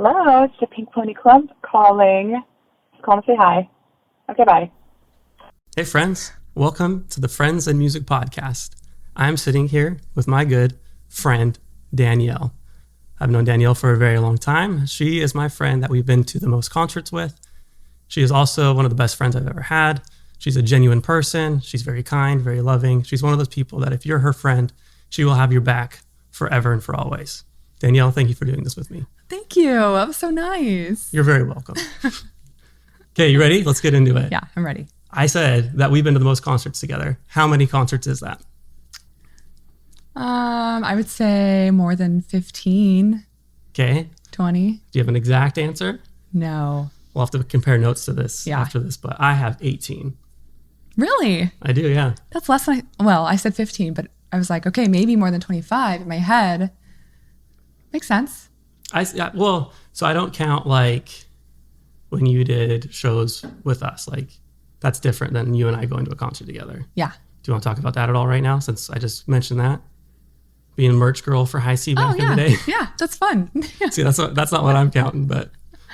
Hello, it's the Pink Pony Club calling. Just calling to say hi. Okay, bye. Hey friends, welcome to the Friends and Music Podcast. I'm sitting here with my good friend, Danielle. I've known Danielle for a very long time. She is my friend that we've been to the most concerts with. She is also one of the best friends I've ever had. She's a genuine person. She's very kind, very loving. She's one of those people that if you're her friend, she will have your back forever and for always. Danielle, thank you for doing this with me. Thank you. That was so nice. You're very welcome. Okay, you ready? Let's get into it. Yeah, I'm ready. I said that we've been to the most concerts together. How many concerts is that? I would say more than 15, Okay. 20. Do you have an exact answer? No. We'll have to compare notes to this Yeah. after this, but I have 18. Really? I do, yeah. That's less than I said 15, but I was like, okay, maybe more than 25 in my head. Makes sense. So I don't count like when you did shows with us. Like that's different than you and I going to a concert together. Yeah. Do you want to talk about that at all right now, since I just mentioned that? Being a merch girl for High C back in the day. Yeah, that's fun. See, that's not what I'm counting, but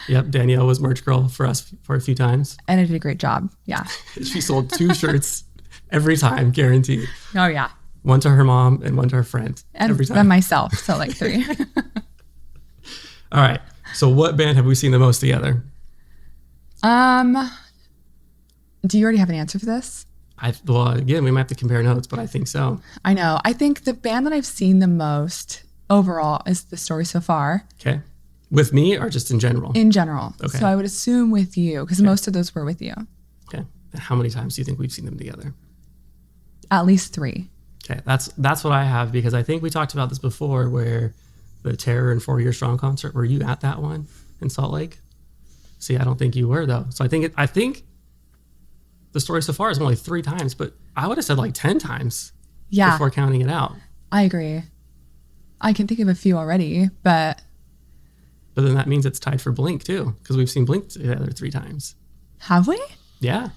yep, Danielle was merch girl for us for a few times. And I did a great job. Yeah. She sold 2 shirts every time, guaranteed. Oh, yeah. One to her mom and one to her friend. And every time. then myself. So like 3. All right. So what band have we seen the most together? Do you already have an answer for this? Well, again, we might have to compare notes, but I think so. I know. I think the band that I've seen the most overall is The Story So Far. Okay. With me or just in general? In general. Okay. So I would assume with you, because most of those were with you. Okay. And how many times do you think we've seen them together? At least 3. Okay. That's what I have, because I think we talked about this before, where the Terror and 4 Year Strong concert, were you at that one in Salt Lake? See, I don't think you were, though. So I think The Story So Far is only 3 times, but I would have said like 10 times before counting it out. I agree. I can think of a few already, but then that means it's tied for Blink too, because we've seen Blink together 3 times. have we? Yeah.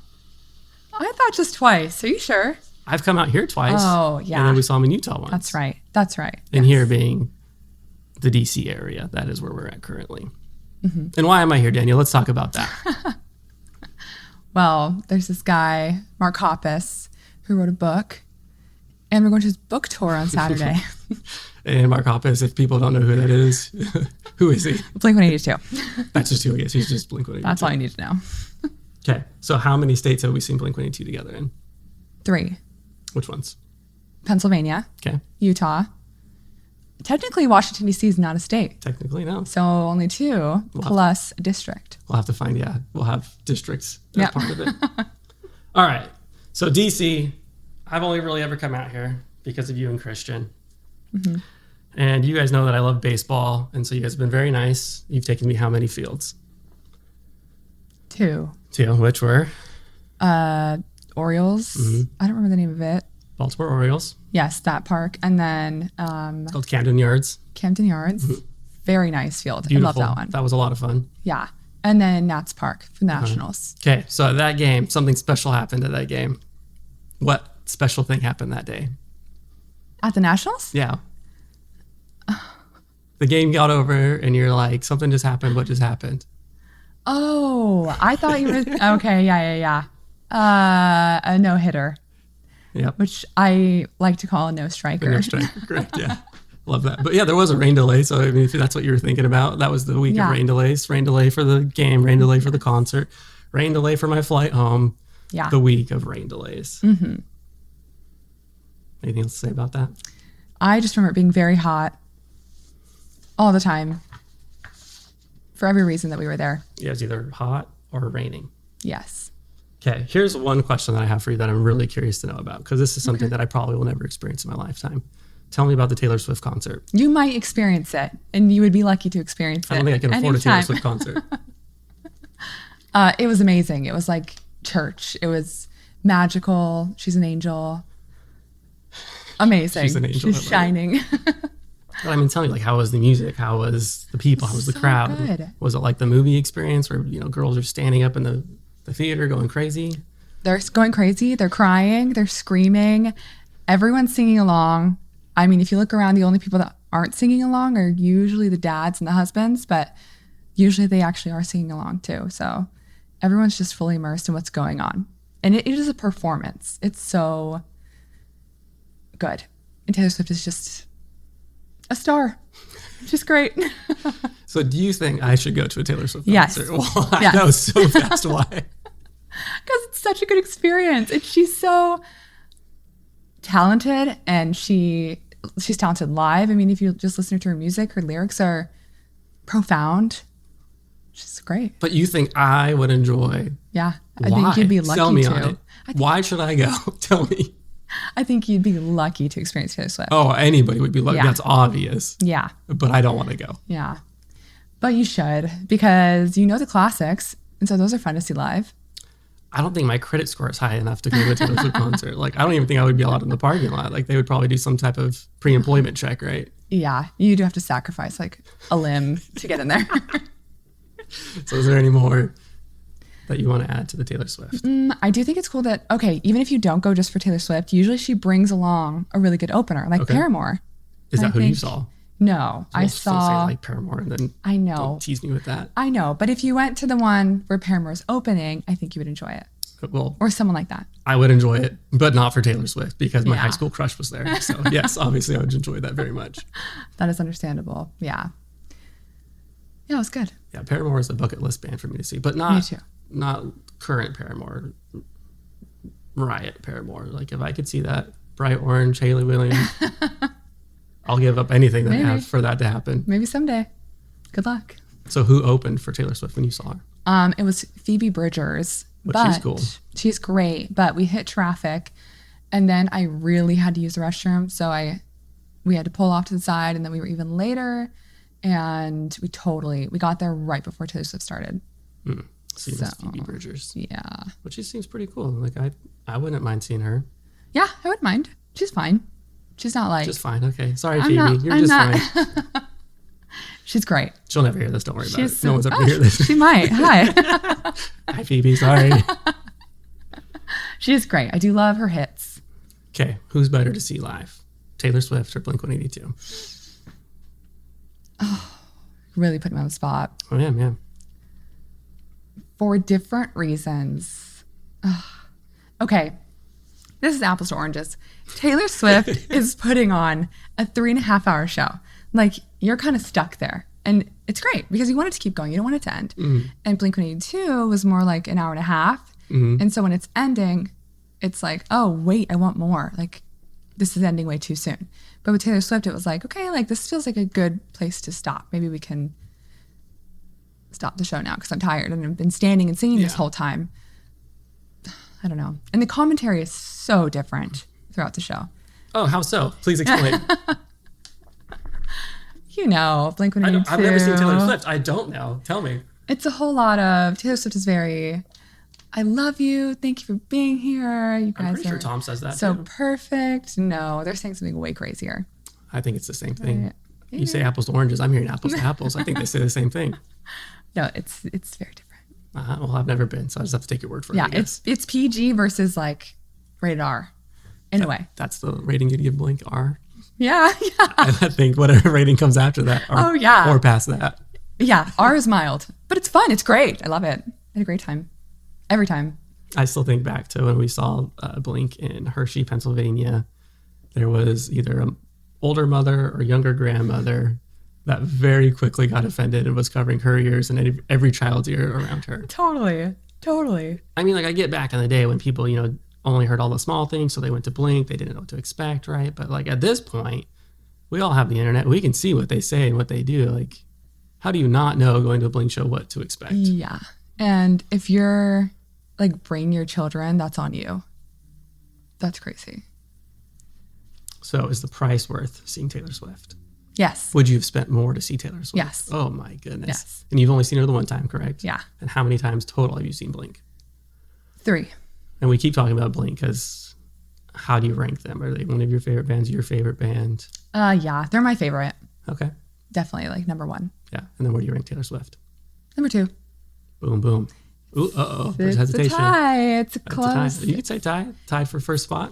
I thought just twice. Are you sure? I've come out here twice. Oh, yeah. And then we saw them in Utah once. That's right. That's right. And Yes. here being the DC area, that is where we're at currently. Mm-hmm. And why am I here, Danielle? Let's talk about that. Well, there's this guy, Mark Hoppus, who wrote a book, and we're going to his book tour on Saturday. And Mark Hoppus, if people don't know who that is, who is he? Blink-182. That's just who he is. He's just Blink-182. That's all you need to know. Okay. So how many states have we seen Blink-182 together in? 3. Which ones? Pennsylvania, Okay. Utah. Technically, Washington, D.C. is not a state. Technically, no. So only 2 plus a district. We'll have to find, we'll have districts as Yep. part of it. All right. So DC, I've only really ever come out here because of you and Christian. Mm-hmm. And you guys know that I love baseball. And so you guys have been very nice. You've taken me how many fields? 2. 2, which were? Orioles. Mm-hmm. I don't remember the name of it. Baltimore Orioles. Yes, that park. And then It's called Camden Yards. Camden Yards. Very nice field. Beautiful. I love that one. That was a lot of fun. Yeah. And then Nats Park for the Nationals. Okay. So at that game, something special happened at that game. What special thing happened that day? At the Nationals? Yeah. The game got over and you're like, something just happened. What just happened? Oh, I thought you were... Okay, yeah. A no-hitter, Yep. which I like to call a no-striker. No striker. Correct. Yeah. Love that. But yeah, there was a rain delay. So I mean, if that's what you were thinking about, that was the week of rain delays. Rain delay for the game, rain delay for the concert, rain delay for my flight home. Yeah. The week of rain delays. Mm-hmm. Anything else to say about that? I just remember it being very hot all the time for every reason that we were there. Yeah, it's either hot or raining. Yes. Okay, here's one question that I have for you that I'm really curious to know about, because this is something that I probably will never experience in my lifetime. Tell me about the Taylor Swift concert. You might experience it, and you would be lucky to experience it. I don't think I can afford a Taylor anytime. Swift concert. It was amazing. It was like church. It was magical. She's an angel. Amazing. She's an angel. She's shining. But I mean, tell me, like, how was the music? How was the people? How was the So crowd? good. Was it like the movie experience where, girls are standing up in the theater going crazy? They're going crazy. They're crying. They're screaming. Everyone's singing along. I mean, if you look around, the only people that aren't singing along are usually the dads and the husbands, but usually they actually are singing along too. So everyone's just fully immersed in what's going on. And it is a performance. It's so good. And Taylor Swift is just a star. She's great. So do you think I should go to a Taylor Swift Yes. concert? Well, Yes. That was so fast. Why? Because it's such a good experience. And she's so talented, and she's talented live. I mean, if you just listen to her music, her lyrics are profound. She's great. But you think I would enjoy? Yeah. I Why? think you'd be lucky Sell me to. on it. Why should I go? Tell me. I think you'd be lucky to experience Taylor Swift. Oh, anybody would be lucky. Yeah. That's obvious. Yeah. But I don't want to go. Yeah. But you should, because you know the classics. And so those are fun to see live. I don't think my credit score is high enough to go to a Taylor Swift concert. Like, I don't even think I would be allowed in the parking lot. Like, they would probably do some type of pre-employment check, right? Yeah. You do have to sacrifice like a limb to get in there. So is there any more that you want to add to the Taylor Swift? I do think it's cool that, okay, even if you don't go just for Taylor Swift, usually she brings along a really good opener, like Paramore. Is that who you think- saw? No, I Don't saw. say like Paramore and then I know. don't tease me with that. I know. But if you went to the one where Paramore's opening, I think you would enjoy it. Well, Or someone like that. I would enjoy it, but not for Taylor Swift because my Yeah. high school crush was there. So yes, obviously I would enjoy that very much. That is understandable. Yeah. Yeah, it was good. Yeah, Paramore is a bucket list band for me to see, but Me not too. not current Paramore, Riot Paramore. Like if I could see that bright orange Hayley Williams, I'll give up anything that I Maybe. have for that to happen. Maybe someday. Good luck. So who opened for Taylor Swift when you saw her? It was Phoebe Bridgers. But she's cool. She's great. But we hit traffic, and then I really had to use the restroom, so we had to pull off to the side, and then we were even later, and we got there right before Taylor Swift started. So you missed Phoebe Bridgers, Yeah. but she seems pretty cool. Like I wouldn't mind seeing her. Yeah, I wouldn't mind. She's fine. She's not like Just fine. Okay, sorry, I'm Phoebe. not- You're I'm just not- fine. she's great. She'll never hear this. Don't worry about it. She's No one's ever oh, gonna hear this. She might. Hi. Hi, Phoebe. Sorry. She is great. I do love her hits. Okay, who's better to see live, Taylor Swift or Blink-182? Really put me on the spot. Oh yeah. For different reasons. Ugh. Okay. This is apples to oranges. Taylor Swift is putting on a 3.5-hour show. Like, you're kind of stuck there. And it's great because you want it to keep going. You don't want it to end. And Blink-182 was more like an hour and a half. And so when it's ending, it's like, oh, wait, I want more. Like, this is ending way too soon. But with Taylor Swift, it was like, okay, like this feels like a good place to stop. Maybe we can stop the show now because I'm tired and I've been standing and singing this whole time. I don't know. And the commentary is so different throughout the show. Oh, how so? Please explain. You know, Blink-182. I've never seen Taylor Swift. I don't know. Tell me. It's a whole lot of, Taylor Swift is very, I love you. Thank you for being here. You I'm guys pretty are sure Tom says that so too. perfect. No, they're saying something way crazier. I think it's the same thing. Right. You say apples to oranges. I'm hearing apples to apples. I think they say the same thing. No, it's very different. Well, I've never been, so I just have to take your word for it. Yeah, I guess. it's PG versus like rated R in a way. That's the rating you'd give Blink. R. Yeah. I think whatever rating comes after that. Oh, yeah. Or past that. Yeah, R is mild, but it's fun. It's great. I love it. I had a great time. Every time. I still think back to when we saw Blink in Hershey, Pennsylvania. There was either an older mother or younger grandmother that very quickly got offended and was covering her ears and every child's ear around her. Totally. I mean, like I get back in the day when people, only heard all the small things, so they went to Blink. They didn't know what to expect, right? But like at this point, we all have the internet. We can see what they say and what they do. Like, how do you not know going to a Blink show what to expect? Yeah. And if you're like bringing your children, that's on you. That's crazy. So is the price worth seeing Taylor Swift? Yes. Would you have spent more to see Taylor Swift? Yes. Oh my goodness. Yes. And you've only seen her the one time, correct? Yeah. And how many times total have you seen Blink? 3. And we keep talking about Blink because how do you rank them? Are they one of your favorite bands, your favorite band? Yeah, they're my favorite. Okay. Definitely like number 1. Yeah. And then where do you rank Taylor Swift? Number 2. Boom, boom. Ooh, uh-oh. There's It's a hesitation. tie. It's That's a close. tie. You could say tie. Tied for first spot.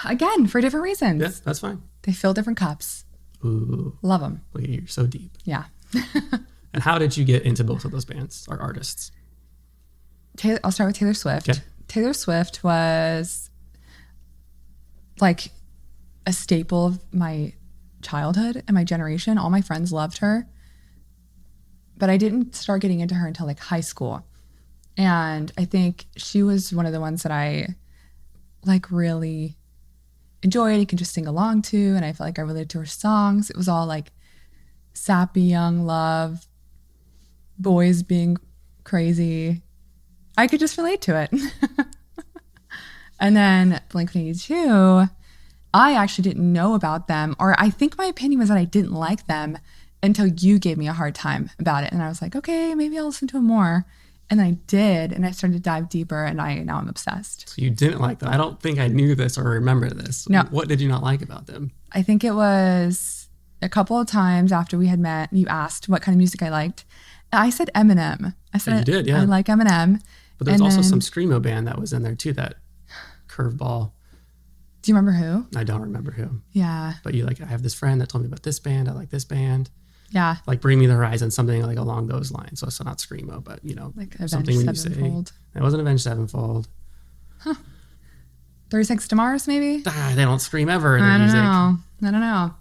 Again, for different reasons. Yeah, that's fine. They fill different cups. Ooh, Love them. look at you. You're so deep. Yeah. And how did you get into both of those bands or artists? I'll start with Taylor Swift. Okay. Taylor Swift was like a staple of my childhood and my generation. All my friends loved her. But I didn't start getting into her until like high school. And I think she was one of the ones that I like really enjoyed and could just sing along to. And I felt like I related to her songs. It was all like sappy young love, boys being crazy. I could just relate to it. And then Blink-182, I actually didn't know about them, or I think my opinion was that I didn't like them until you gave me a hard time about it. And I was like, okay, maybe I'll listen to them more. And I did, and I started to dive deeper, and now I'm obsessed. So you didn't like them. I don't think I knew this or remember this. No. What did you not like about them? I think it was a couple of times after we had met, you asked what kind of music I liked. And I said Eminem. I said, you did, yeah. I like Eminem. But there's And also then- some screamo band that was in there too, that curveball. Do you remember who? I don't remember who. Yeah. But you like, I have this friend that told me about this band. I like this band. Yeah. Like Bring Me the Horizon, something like along those lines. So not screamo, but you know, Like something when you Avenged say Sevenfold. it wasn't Avenged Sevenfold. 36 to Mars, maybe? They don't scream ever in their music. I don't know.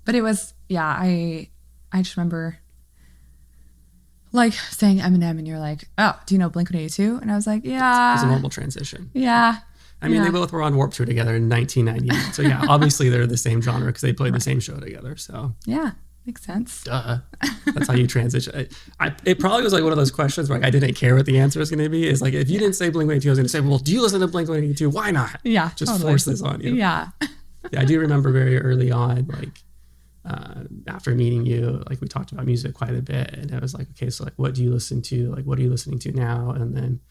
But it was, yeah, I just remember like saying Eminem and you're like, oh, do you know Blink-182? And I was like, It was a yeah. normal transition. Yeah. I mean, Yeah. they both were on Warped Tour together in 1998. So yeah, obviously they're the same genre because they played the same show together. So Yeah. Makes sense. duh. That's how you transition. It probably was like one of those questions where like, I didn't care what the answer was going to be. Is like, if you didn't say Blink-182, I was going to say, well, do you listen to Blink-182? Why not? Yeah. Just totally. force this on you. Yeah. Yeah, I do remember very early on, like after meeting you, like we talked about music quite a bit, and I was like, okay, so like, what do you listen to? Like, what are you listening to now? And then,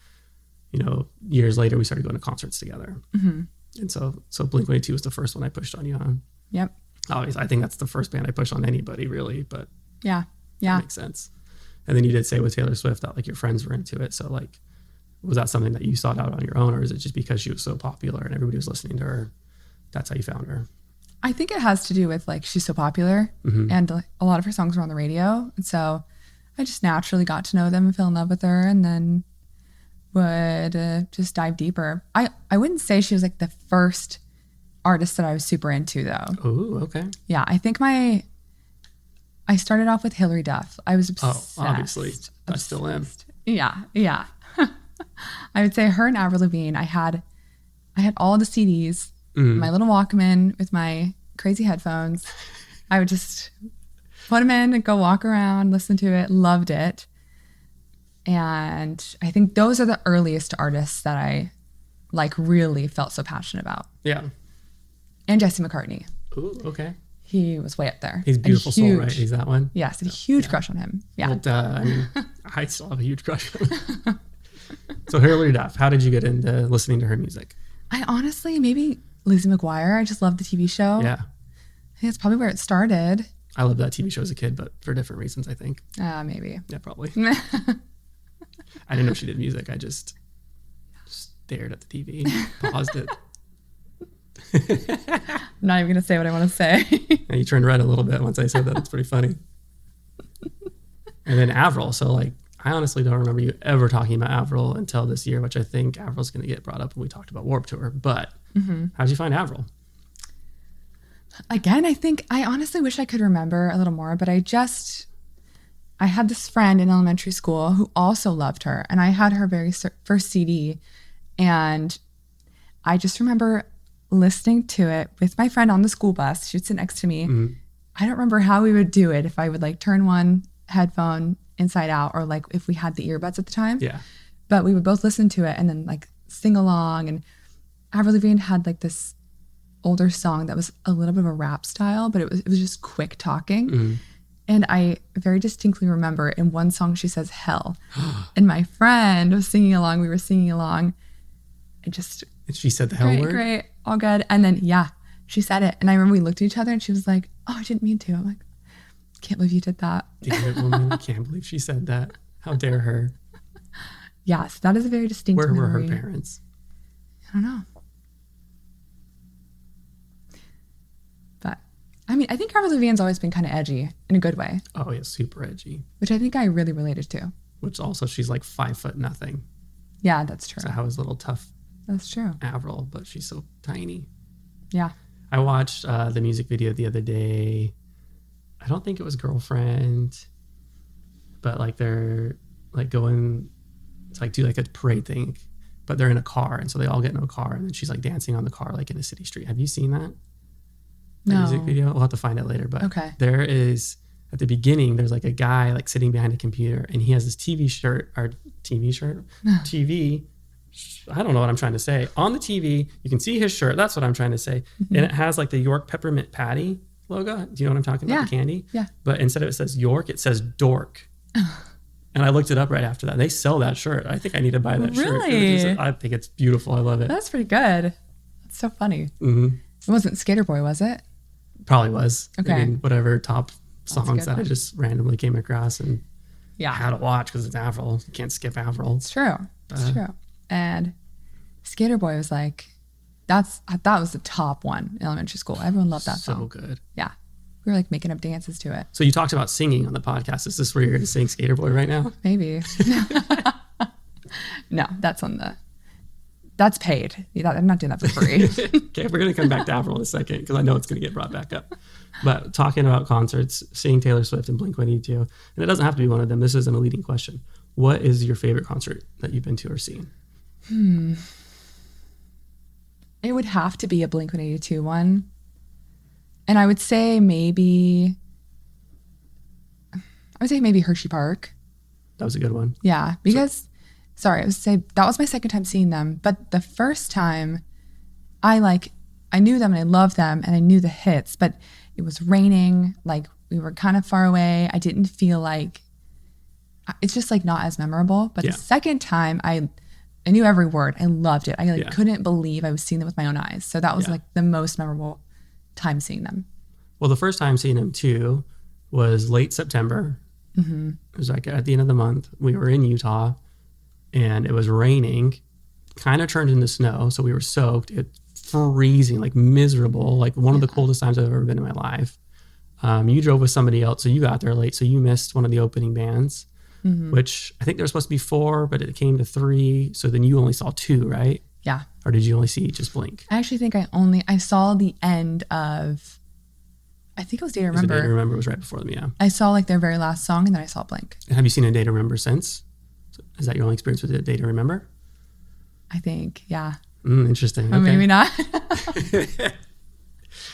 you know, years later, we started going to concerts together, and so Blink-182 was the first one I pushed on you on. Yep. Obviously, I think that's the first band I push on anybody, really, but Yeah. that Yeah. makes sense. And then you did say with Taylor Swift that like your friends were into it, so like, was that something that you sought out on your own, or is it just because she was so popular and everybody was listening to her? That's how you found her. I think it has to do with like she's so popular and like, a lot of her songs were on the radio. And so I just naturally got to know them and fell in love with her and then would just dive deeper. I wouldn't say she was like the first artist that I was super into though. Oh, okay. Yeah, I think I started off with Hilary Duff. I was obsessed. Oh, obviously. I still am. Yeah, yeah. I would say her and Avril Lavigne. I had all the CDs, my little Walkman with my crazy headphones. I would just put them in and go walk around, listen to it, loved it. And I think those are the earliest artists that I like really felt so passionate about. Yeah. And Jesse McCartney. Ooh, okay. He was way up there. He's Beautiful Soul, huge, right? He's that one? Yes, a huge crush on him. Yeah. Well, duh. I mean, I still have a huge crush on him. So Hilary Duff, how did you get into listening to her music? I honestly, maybe Lizzie McGuire. I just love the TV show. Yeah. I think that's probably where it started. I loved that TV show as a kid, but for different reasons, I think. Maybe. Yeah, probably. I didn't know she did music. I just stared at the TV, paused it. I'm not even going to say what I want to say. And you turned red a little bit once I said that. It's pretty funny. And then Avril. So, like, I honestly don't remember you ever talking about Avril until this year, which I think Avril's going to get brought up when we talked about Warped Tour. But how'd you find Avril? Again, I honestly wish I could remember a little more, but I had this friend in elementary school who also loved her, and I had her very first CD, and I just remember listening to it with my friend on the school bus. She would sit next to me. I don't remember how we would do it, if I would like turn one headphone inside out or like if we had the earbuds at the time. Yeah. But we would both listen to it and then like sing along. And Avril Lavigne had like this older song that was a little bit of a rap style, but it was just quick talking. And I very distinctly remember in one song she says hell. And my friend was singing along. We were singing along. And just And she said the hell word? great, all good. And then yeah, she said it. And I remember we looked at each other and she was like, oh, I didn't mean to. I'm like, can't believe you did that. Damn it, woman. I can't believe she said that. How dare her? Yes, that is a very distinct Where were her memory. parents? I don't know. But I mean, mean, I think Avril Lavigne's always been kind of edgy in a good way. Oh, yeah, super edgy. Which I think I really related to. Which also, she's like 5'0". Yeah, that's true. So I was a little tough. That's true. Avril, but she's so tiny. Yeah. I watched the music video the other day. I don't think it was Girlfriend, but like they're like going to like do like a parade thing, but they're in a car, and so they all get in a car, and then she's like dancing on the car like in a city street. Have you seen that? No. Music video? We'll have to find it later, but okay. There is at the beginning. There's like a guy like sitting behind a computer, and he has this TV shirt. I don't know what I'm trying to say. On the TV, you can see his shirt. That's what I'm trying to say. Mm-hmm. And it has like the York Peppermint Patty logo. Do you know what I'm talking about? The candy? Yeah. But instead of it says York, it says Dork. And I looked it up right after that. They sell that shirt. I think I need to buy that shirt. Really? I think it's beautiful. I love it. That's pretty good. That's so funny. Mm-hmm. It wasn't Skater Boy, was it? Probably was. Okay. I mean, whatever top songs that I just randomly came across and had to watch because it's Avril. You can't skip Avril. It's true. It's true. And Skater Boy was like, I thought it was the top one in elementary school. Everyone loved that song. So good. Yeah. We were like making up dances to it. So you talked about singing on the podcast. Is this where you're going to sing Skater Boy right now? Maybe. No, that's paid. I'm not doing that for free. Okay, we're going to come back to Avril in a second because I know it's going to get brought back up. But talking about concerts, seeing Taylor Swift and Blink-182, and it doesn't have to be one of them. This isn't a leading question. What is your favorite concert that you've been to or seen? It would have to be a Blink-182 one. And I would say maybe Hershey Park. That was a good one. Yeah, because, I would say that was my second time seeing them. But the first time, I knew them and I loved them and I knew the hits, but it was raining. Like we were kind of far away. I didn't feel like, it's just like not as memorable. But the second time, I knew every word. I loved it. I couldn't believe I was seeing them with my own eyes. So that was like the most memorable time seeing them. Well, the first time seeing them too was late September. Mm-hmm. It was like at the end of the month. We were in Utah and it was raining, kind of turned into snow. So we were soaked. It's freezing, like miserable, like one of the coldest times I've ever been in my life. You drove with somebody else, so you got there late. So you missed one of the opening bands, which I think there was supposed to be 4, but it came to 3. So then you only saw 2, right? Yeah. Or did you only see just Blink? I actually think I saw the end of, I think it was Day to Remember. Day to Remember was right before them, yeah. I saw like their very last song and then I saw Blink. And have you seen a Day to Remember since? Is that your only experience with a Day to Remember? I think, yeah. Interesting. Or maybe not.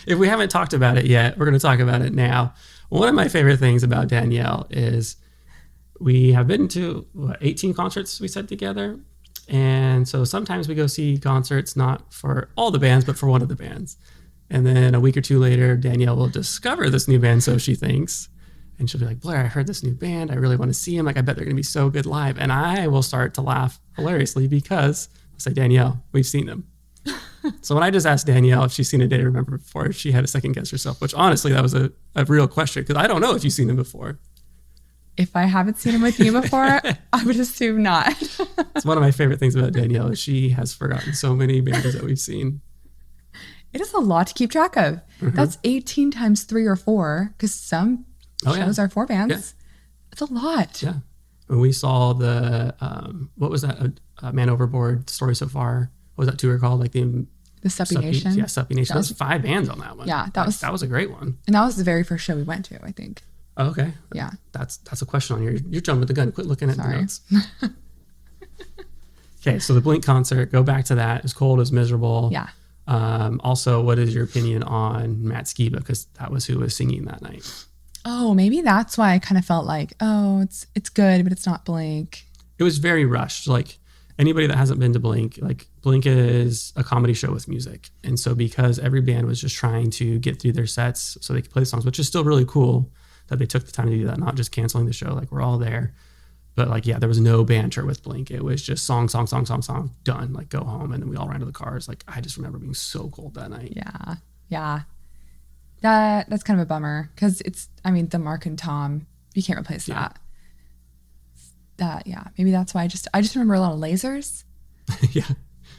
If we haven't talked about it yet, we're going to talk about it now. One of my favorite things about Danielle is we have been to 18 concerts we said together. And so sometimes we go see concerts, not for all the bands, but for one of the bands. And then a week or 2 later, Danielle will discover this new band, so she thinks. And she'll be like, Blair, I heard this new band. I really want to see them. Like, I bet they're going to be so good live. And I will start to laugh hilariously because I'll say, Danielle, we've seen them. So when I just asked Danielle if she's seen a Day to Remember before, she had to second guess herself, which honestly, that was a real question because I don't know if you've seen them before. If I haven't seen them with you before, I would assume not. It's one of my favorite things about Danielle is she has forgotten so many bands that we've seen. It is a lot to keep track of. Mm-hmm. That's 18 times 3 or 4 because some shows are 4 bands. Yeah. It's a lot. Yeah. When we saw the, what was that? Man Overboard Story So Far. What was that tour called? Like the Suppy Nation. Yeah, Suppy Nation. That was 5 bands on that one. Yeah, that was a great one. And that was the very first show we went to, I think. Oh, okay. Yeah. That's a question on you're jumping the gun. Quit looking at the notes. Okay, so the Blink concert, go back to that. It was cold, it was miserable. Yeah. Also, what is your opinion on Matt Skiba? Because that was who was singing that night. Oh, maybe that's why I kind of felt like, it's good, but it's not Blink. It was very rushed. Like anybody that hasn't been to Blink, like Blink is a comedy show with music. And so because every band was just trying to get through their sets so they could play the songs, which is still really cool that they took the time to do that, not just canceling the show. Like we're all there. But like, yeah, there was no banter with Blink. It was just song, done. Like go home. And then we all ran to the cars. Like I just remember being so cold that night. Yeah. Yeah. That's kind of a bummer because the Mark and Tom, you can't replace that. Maybe that's why I just remember a lot of lasers. Yeah.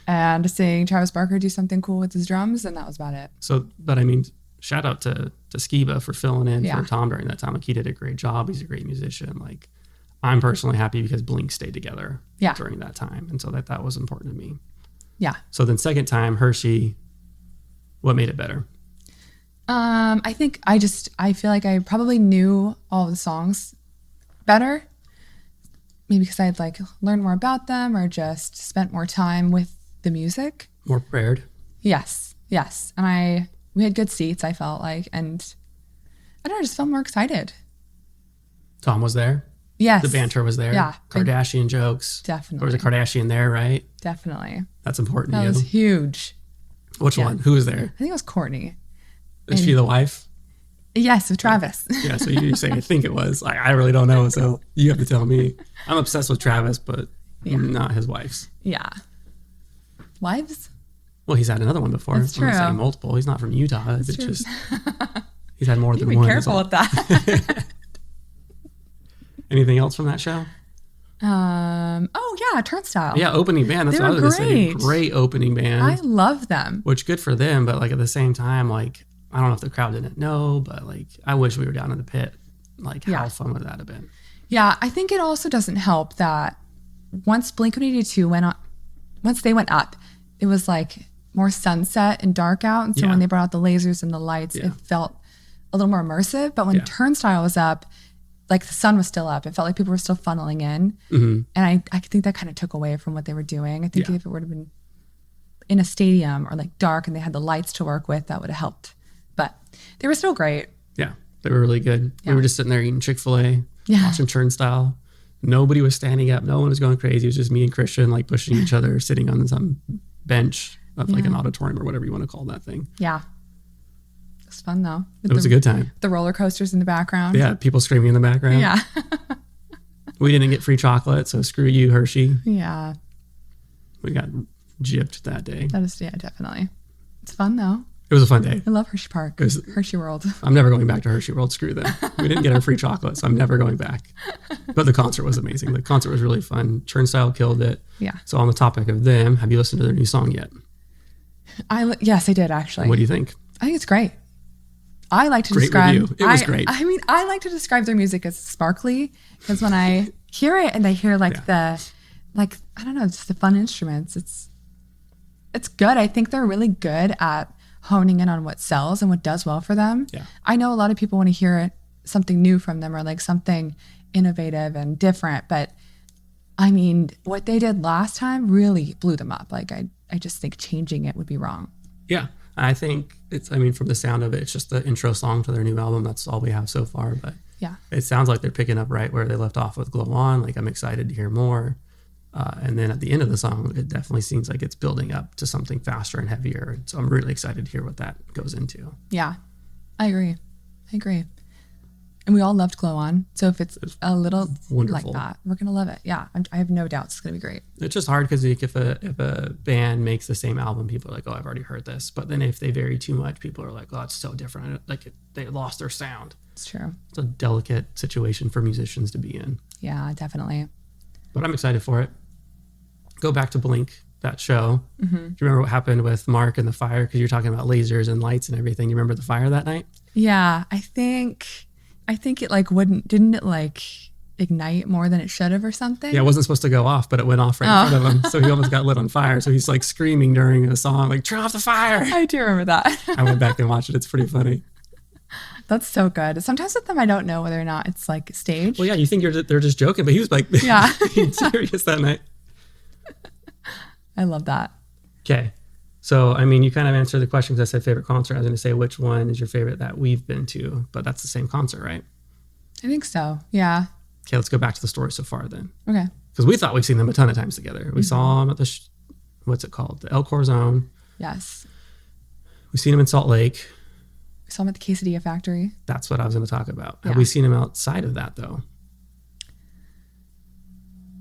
And seeing Travis Barker do something cool with his drums, and that was about it. So, but shout out to to Skiba for filling in Yeah. for Tom during that time. Like, he did a great job. He's a great musician. Like, I'm personally happy because Blink stayed together Yeah. during that time. And so that was important to me. Yeah. So then second time, Hershey, what made it better? I think I feel like I probably knew all the songs better. Maybe because I'd like learned more about them or just spent more time with the music. More prepared? Yes. And we had good seats, I felt like, and I don't know, I just felt more excited. Tom was there? Yes. The banter was there? Yeah. Kardashian jokes? Definitely. There was a Kardashian there, right? Definitely. That's important That to you. was huge. Which one? Who was there? I think it was Courtney. Is she the wife? Yes, with Travis. Yeah, so you say I think it was. I really don't know, so you have to tell me. I'm obsessed with Travis, but not his wife's. Yeah. Wives? Well, he's had another one before. That's I'm not true. saying multiple. He's not from Utah. It's true. just he's had more than Be one. careful with that. Anything else from that show? Oh yeah, Turnstile. Yeah, opening band. That's They what I were was going to say. great. Great opening band. I love them. Which good for them, but like at the same time, like I don't know if the crowd didn't know, but like I wish we were down in the pit. Like how fun would that have been? Yeah, I think it also doesn't help that once Blink-182 once they went up, it was like more sunset and dark out. And so when they brought out the lasers and the lights, it felt a little more immersive. But when Turnstile was up, like the sun was still up. It felt like people were still funneling in. Mm-hmm. And I think that kind of took away from what they were doing. I think if it would have been in a stadium or like dark and they had the lights to work with, that would have helped. But they were still great. Yeah, they were really good. Yeah. We were just sitting there eating Chick-fil-A, watching Turnstile. Nobody was standing up. No one was going crazy. It was just me and Christian like pushing each other, sitting on some bench of like an auditorium or whatever you want to call that thing. Yeah. It was fun though. It was a good time. The roller coasters in the background. Yeah, people screaming in the background. Yeah. We didn't get free chocolate, so screw you, Hershey. Yeah. We got gypped that day. That is, definitely. It's fun though. It was a fun day. I love Hershey Park. Hershey World. I'm never going back to Hershey World. Screw them. We didn't get our free chocolate, so I'm never going back. But the concert was amazing. The concert was really fun. Turnstile killed it. Yeah. So on the topic of them, have you listened to their new song yet? Yes, I did actually. What do you think? I think it's great. I like to Great describe. review. It was great. I mean, I like to describe their music as sparkly because when I hear it and I hear like I don't know, just the fun instruments. It's good. I think they're really good at honing in on what sells and what does well for them. Yeah. I know a lot of people want to hear something new from them or like something innovative and different, but I mean, what they did last time really blew them up. Like I just think changing it would be wrong. Yeah. I think from the sound of it, it's just the intro song to their new album. That's all we have so far. But yeah, it sounds like they're picking up right where they left off with Glow On. Like I'm excited to hear more. And then at the end of the song, it definitely seems like it's building up to something faster and heavier. So I'm really excited to hear what that goes into. Yeah, I agree. And we all loved Glow On. So if it's a little wonderful like that, we're going to love it. Yeah, I have no doubts it's going to be great. It's just hard because if a band makes the same album, people are like, oh, I've already heard this. But then if they vary too much, people are like, oh, it's so different. Like they lost their sound. It's true. It's a delicate situation for musicians to be in. Yeah, definitely. But I'm excited for it. Go back to Blink, that show. Mm-hmm. Do you remember what happened with Mark and the fire? Because you're talking about lasers and lights and everything. You remember the fire that night? Yeah, I think it like didn't it like ignite more than it should have or something? Yeah, it wasn't supposed to go off, but it went off right in front of him. So he almost got lit on fire. So he's like screaming during the song, like, turn off the fire. I do remember that. I went back and watched it. It's pretty funny. That's so good. Sometimes with them, I don't know whether or not it's like staged. Well, yeah, you think they're just joking, but he was like being serious that night. I love that. Okay. So, I mean, you kind of answered the question because I said favorite concert. I was going to say which one is your favorite that we've been to, but that's the same concert, right? I think so. Yeah. Okay, let's go back to the story so far then. Okay. Because we thought we've seen them a ton of times together. We saw them at the, what's it called? The El Corazon. Yes. We've seen them in Salt Lake. We saw them at the Quesadilla Factory. That's what I was going to talk about. Yeah. Have we seen them outside of that though?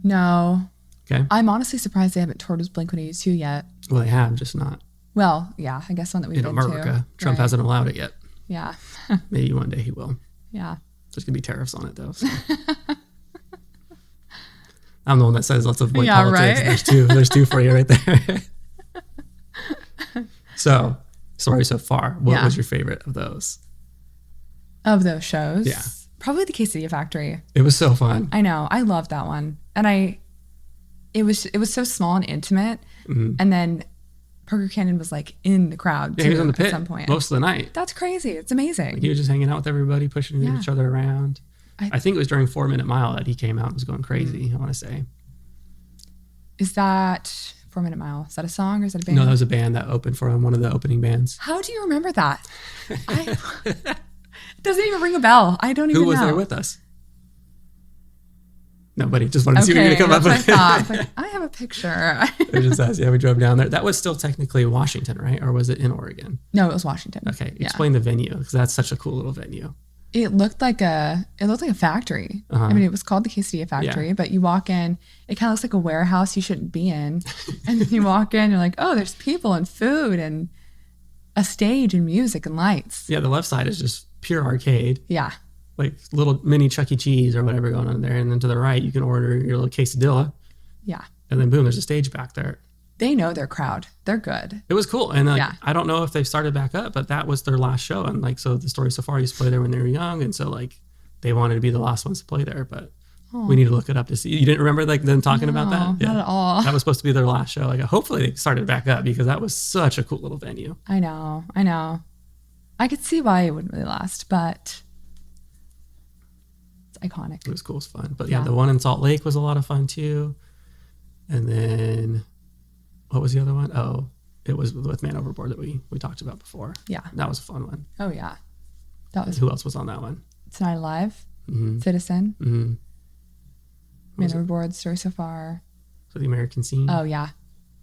No. Okay. I'm honestly surprised they haven't toured with Blink-182 yet. Well, they have, just not Well, yeah, I guess one that we've in been America. to. Trump Right. hasn't allowed it yet. Yeah. Maybe one day he will. Yeah. There's going to be tariffs on it though. So. I'm the one that says let's avoid Yeah, politics. right. There's two for you right there. So, story so far. What was your favorite of those? Of those shows. Yeah. Probably the Quesadilla Factory. It was so fun. I know. I loved that one. And it was so small and intimate. Mm-hmm. And then Parker Cannon was like in the crowd too, He was in the at pit some point. most of the night. That's crazy. It's amazing. Like, he was just hanging out with everybody, pushing each other around. I think it was during 4 Minute Mile that he came out and was going crazy, I want to say. Is that 4 Minute Mile? Is that a song or is that a band? No, that was a band that opened for him, one of the opening bands. How do you remember that? It doesn't even ring a bell. I don't even know. Who was there with us? Nobody. Just wanted to see what you're going to come up with. I was like, I have a picture. It was just us. Yeah, we drove down there. That was still technically Washington, right? Or was it in Oregon? No, it was Washington. Okay. Yeah. Explain the venue, because that's such a cool little venue. It looked like a factory. Uh-huh. I mean, it was called the Quesadilla Factory, but you walk in, it kind of looks like a warehouse you shouldn't be in. And then you walk in, you're like, oh, there's people and food and a stage and music and lights. Yeah, the left side is just pure arcade. Yeah. Like little mini Chuck E. Cheese or whatever going on there. And then to the right, you can order your little quesadilla. Yeah. And then boom, there's a stage back there. They know their crowd. They're good. It was cool. And Yeah. I don't know if they've started back up, but that was their last show. And like, so the Story So Far used to play there when they were young. And so like they wanted to be the last ones to play there, but we need to look it up to see. You didn't remember like them talking about that? Not at all. That was supposed to be their last show. Like hopefully they started back up because that was such a cool little venue. I know. I could see why it wouldn't really last, but it's iconic. It was cool. It was fun. But yeah, the one in Salt Lake was a lot of fun too. And then what was the other one? Oh, it was with Man Overboard that we talked about before. Yeah. That was a fun one. Oh, yeah. That was Who else was on that one? Tonight Alive, Mm-hmm. Citizen, Mm-hmm. Man Overboard, Story So Far. So the American Scene. Oh, yeah.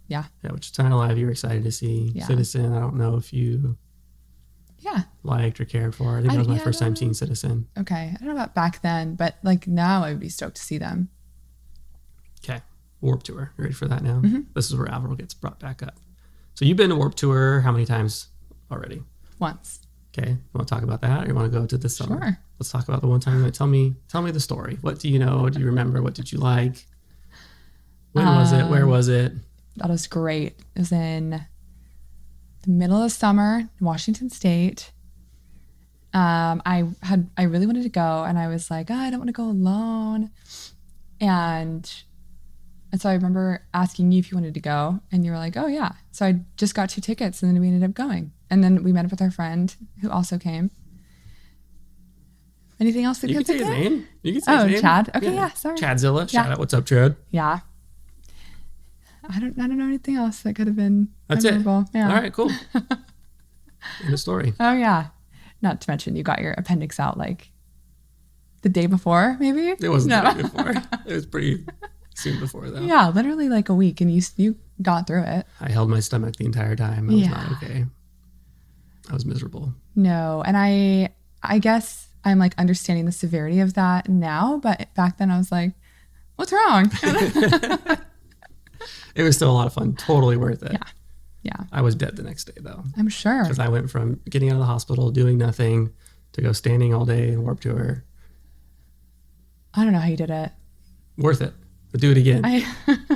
Yeah. Yeah, which Tonight Alive you were excited to see. Yeah. Citizen, I don't know if you Yeah. liked or cared for. I think that was my first time seeing Citizen. Okay. I don't know about back then, but like now I would be stoked to see them. Okay. Warped Tour. You ready for that now? Mm-hmm. This is where Avril gets brought back up. So you've been to Warped Tour how many times already? Once. Okay. You want to talk about that or you want to go to this summer? Sure. Let's talk about the one time. Tell me the story. What do you know? What do you remember? What did you like? When was it? Where was it? That was great. It was in the middle of summer in Washington State. I really wanted to go and I was like, I don't want to go alone. And so I remember asking you if you wanted to go and you were like, oh yeah. So I just got 2 tickets and then we ended up going. And then we met up with our friend who also came. Anything else that You can comes say his up? name. You can say his name. Chad. Okay, yeah, sorry. Chadzilla. Yeah. Shout out. What's up, Chad? Yeah. I don't know anything else that could have been That's memorable. it. Yeah. All right, cool. End of story. Oh yeah. Not to mention you got your appendix out like the day before, maybe? It wasn't the day before. It was pretty soon before, though. Yeah, literally like a week and you got through it. I held my stomach the entire time. I was not okay. I was miserable. No, and I guess I'm like understanding the severity of that now, but back then I was like, what's wrong? It was still a lot of fun. Totally worth it. Yeah. I was dead the next day, though. I'm sure. Because I went from getting out of the hospital, doing nothing, to go standing all day in Warped Tour. I don't know how you did it. Worth it. But do it again. I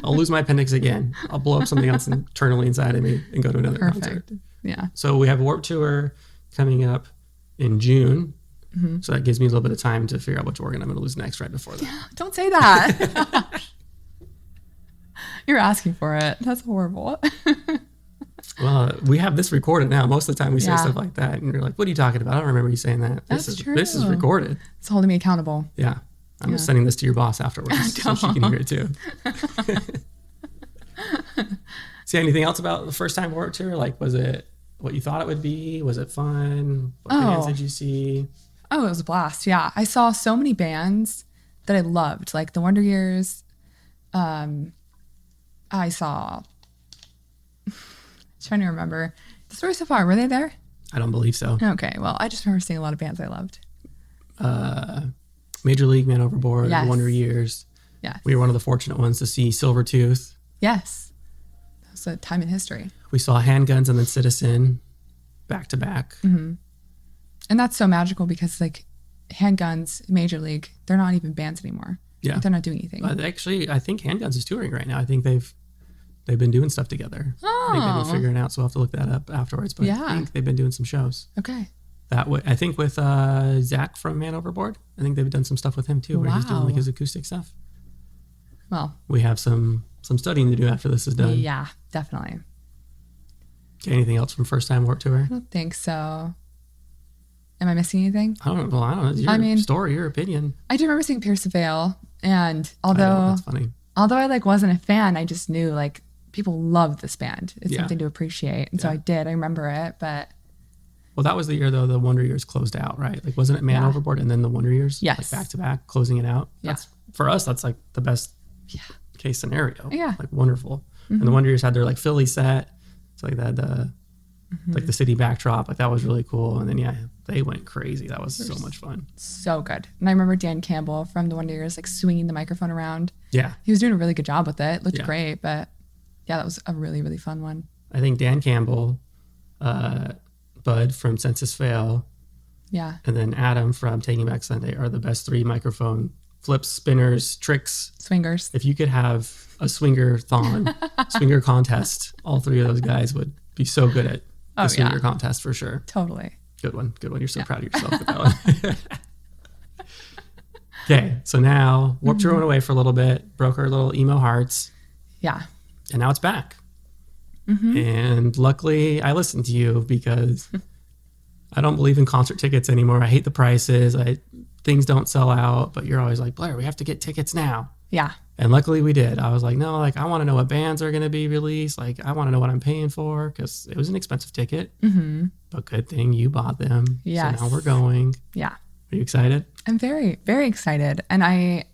I'll lose my appendix again. I'll blow up something else internally inside of me and go to another concert. Perfect. Yeah. So we have a Warped Tour coming up in June. Mm-hmm. So that gives me a little bit of time to figure out which organ I'm going to lose next right before that. Don't say that. You're asking for it. That's horrible. Well, we have this recorded now. Most of the time we say Yeah. stuff like that. And you're like, what are you talking about? I don't remember you saying that. That's true. This is recorded. It's holding me accountable. Yeah. I'm just sending this to your boss afterwards so she can hear it too. See anything else about the first time Warped Tour? Like, was it what you thought it would be? Was it fun? What bands did you see? Oh, it was a blast. Yeah. I saw so many bands that I loved, like the Wonder Years. I saw, trying to remember, the Story So Far, were they there? I don't believe so. Okay. Well, I just remember seeing a lot of bands I loved. Major League, Man Overboard, Yes. Wonder Years. Yes. We were one of the fortunate ones to see Silvertooth. Yes. That was a time in history. We saw Handguns and then Citizen back to back. And that's so magical because like Handguns, Major League, they're not even bands anymore. Yeah. Like, they're not doing anything. Actually, I think Handguns is touring right now. I think they've been doing stuff together. I think they've been figuring out, so we'll have to look that up afterwards. But Yeah. I think they've been doing some shows. Okay. that way. I think with Zach from Man Overboard. I think they've done some stuff with him too, where he's doing like his acoustic stuff. Well, we have some studying to do after this is done. Yeah, definitely. Okay, anything else from first time Warped Tour? I don't think so. Am I missing anything? I don't know. It's your story, your opinion. I do remember seeing Pierce the Veil, and although that's funny. Although I wasn't a fan, I just knew people love this band. It's something to appreciate, and so I did. I remember it, but well, that was the year though the Wonder Years closed out, right? Like, wasn't it Man Overboard and then the Wonder Years? Yes, back to back, closing it out. That's for us. That's like the best case scenario. Yeah, like wonderful. And the Wonder Years had their like Philly set, so like that like the city backdrop, like that was really cool. And then they went crazy. That was so much fun. So good. And I remember Dan Campbell from the Wonder Years swinging the microphone around. Yeah, he was doing a really good job with it. It looked great, but that was a really, really fun one. I think Dan Campbell, Bud from Census Fail, and then Adam from Taking Back Sunday are the best 3 microphone flips, spinners, tricks, swingers. If you could have a swinger contest, all 3 of those guys would be so good at the swinger contest for sure. Totally. Good one. You're so proud of yourself with that one. Okay, so now Warped Tour went away for a little bit, broke our little emo hearts. Yeah. And now it's back. And luckily I listened to you because I don't believe in concert tickets anymore. I hate the prices. Things don't sell out, but you're always like, Blair, we have to get tickets now. Yeah. And luckily we did. I was like, no, I want to know what bands are going to be released. I want to know what I'm paying for because it was an expensive ticket. But good thing you bought them. Yes. So now we're going. Yeah. Are you excited? I'm very, very excited. And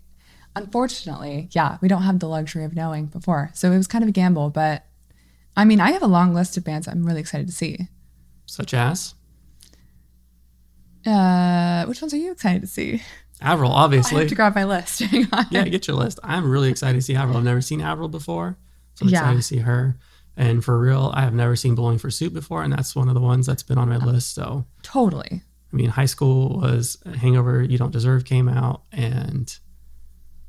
unfortunately, we don't have the luxury of knowing before. So it was kind of a gamble, but I have a long list of bands I'm really excited to see. Such as? Which ones are you excited to see? Avril, obviously. I have to grab my list. Hang on. Yeah, get your list. I'm really excited to see Avril. I've never seen Avril before, so I'm excited to see her. And for real, I have never seen Bowling for Soup before, and that's one of the ones that's been on my list. So totally. High school was Hangover, You Don't Deserve came out, and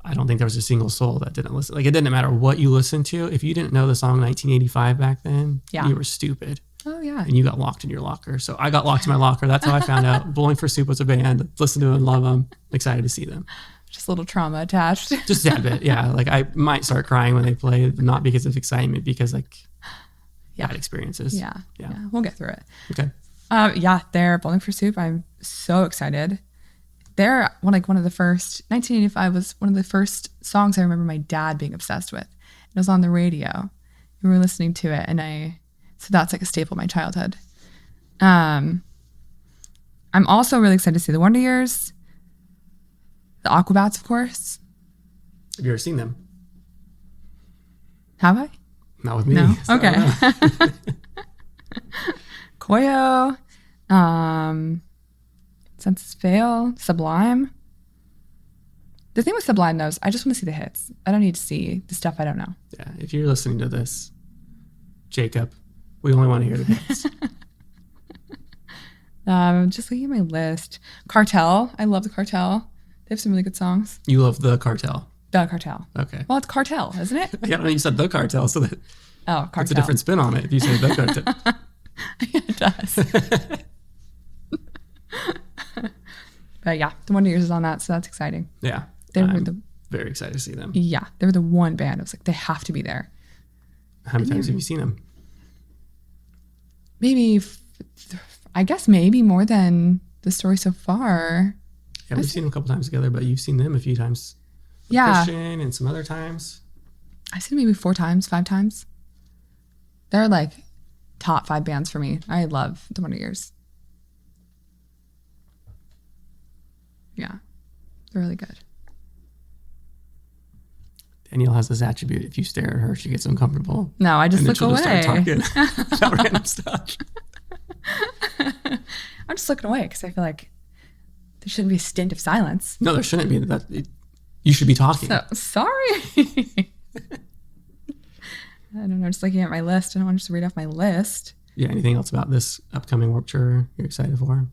I don't think there was a single soul that didn't listen. It didn't matter what you listened to. If you didn't know the song 1985 back then, you were stupid. Oh, yeah. And you got locked in your locker. So I got locked in my locker. That's how I found out Bowling for Soup was a band. Listen to them, love them. Excited to see them. Just a little trauma attached. Just a bit, yeah. I might start crying when they play, not because of excitement, because bad experiences. Yeah. We'll get through it. Okay. They're Bowling for Soup. I'm so excited. They're one of the first. 1985 was one of the first songs I remember my dad being obsessed with. It was on the radio. We were listening to it, and so that's a staple of my childhood. I'm also really excited to see the Wonder Years, the Aquabats, of course. Have you ever seen them? Have I? Not with me. No. So Okay. Koyo, Census Fail, Sublime. The thing with Sublime, though, is I just want to see the hits. I don't need to see the stuff I don't know. Yeah, if you're listening to this, Jacob, we only want to hear the hits. Just looking at my list. Cartel. I love the Cartel. They have some really good songs. You love the Cartel. The Cartel. Okay. Well, it's Cartel, isn't it? Yeah, no, you said the Cartel, so that Cartel. it's a different spin on it if you say the Cartel. It does. But the Wonder Years is on that, so that's exciting. Yeah. I'm very excited to see them. Yeah. They were the one band. I was like, they have to be there. How many times have you seen them? Maybe, I guess maybe more than the story so far. Yeah, we've seen them a couple times together, but you've seen them a few times. Yeah. Christian and some other times. I've seen them maybe 4 times, 5 times. They're top 5 bands for me. I love the Wonder Years. Yeah. They're really good. Danielle has this attribute. If you stare at her, she gets uncomfortable. No, I just look away. Start talking about random stuff. I'm just looking away because I feel like there shouldn't be a stint of silence. No, there shouldn't be. You should be talking. So, sorry. I don't know. Just looking at my list. I don't want to just read off my list. Yeah. Anything else about this upcoming Warped Tour you're excited for?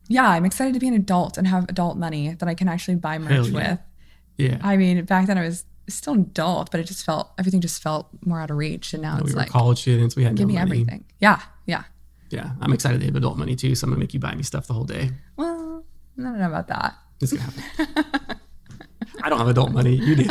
Yeah, I'm excited to be an adult and have adult money that I can actually buy merch with. Yeah. Back then I was still an adult, but everything just felt more out of reach. And now it's we were college students. We had give no me money. everything. Yeah. Yeah. Yeah, I'm excited they have adult money too, so I'm gonna make you buy me stuff the whole day. Well, I don't know about that. It's gonna happen. I don't have adult money. You do.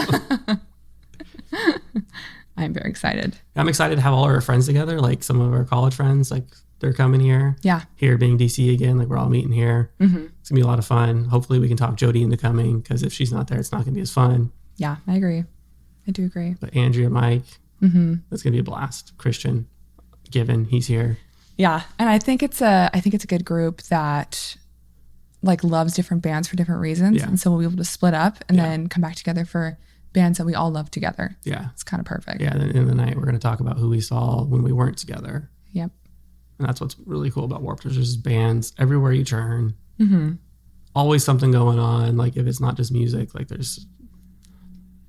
I'm very excited. I'm excited to have all our friends together, like some of our college friends, like they're coming here. Yeah. Here being DC again, like we're all meeting here. Mm-hmm. It's gonna be a lot of fun. Hopefully we can talk Jody into coming, because if she's not there, it's not gonna be as fun. Yeah, I agree. I do agree. But Andrea, Mike, Mm-hmm. that's gonna be a blast. Christian, Given, he's here. Yeah, and I think it's a good group that like loves different bands for different reasons, Yeah. and so we'll be able to split up and Yeah. then come back together for bands that we all love together. Yeah. It's kind of perfect. Yeah. Then in the night, we're gonna talk about who we saw when we weren't together. Yep. And that's what's really cool about Warped. There's just bands everywhere you turn. Mm-hmm. Always something going on. Like if it's not just music, like there's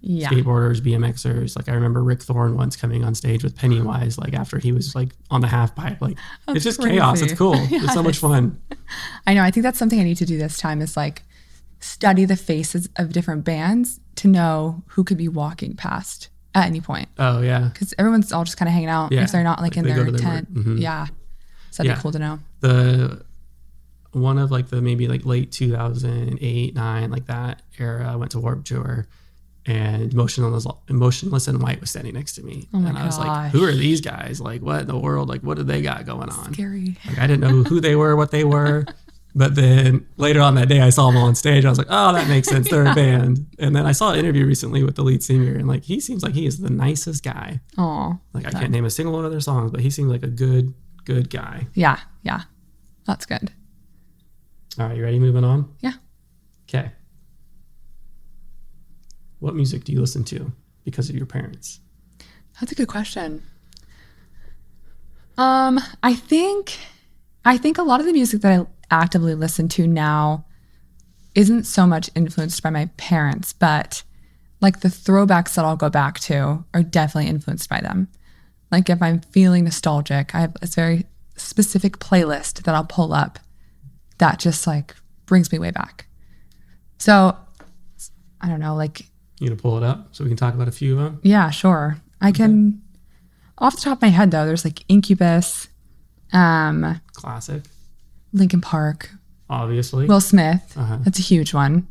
Yeah. skateboarders, BMXers. Like I remember Rick Thorne once coming on stage with Pennywise, like after he was like on the half pipe. Like That's it's just crazy. chaos. It's cool. Yeah, It's so much fun. I know. I think that's something I need to do this time is like study the faces of different bands to know who could be walking past at any point. Oh yeah. Because everyone's all just kind of hanging out Yeah. if they're not like in they go their to their tent. work. Mhm. Yeah. So that'd Yeah. be cool to know. The one of like the maybe like late 2008, 9, like that era, I went to Warped Tour, and Motionless in White was standing next to me. Oh my and I was like, gosh. who are these guys? Like what in the world? Like what do they got going on? Scary. Like I didn't know who they were, what they were. But then later on that day, I saw them on stage. I was like, oh, that makes sense. They're a band. And then I saw an interview recently with the lead singer, and like he seems like he is the nicest guy. Oh. Like I can't name a single one of their songs, but he seems like a good guy. Yeah. Yeah. That's good. All right, you ready? Moving on? Yeah. Okay. What music do you listen to because of your parents? That's a good question. I think a lot of the music that I actively listen to now isn't so much influenced by my parents, but like the throwbacks that I'll go back to are definitely influenced by them. Like if I'm feeling nostalgic, I have a very specific playlist that I'll pull up that just like brings me way back. So I don't know, like, You gonna pull it up so we can talk about a few of them? yeah, sure. I can, off the top of my head though, there's like Incubus, Classic, Linkin Park, obviously. Will Smith. Uh-huh. That's a huge one.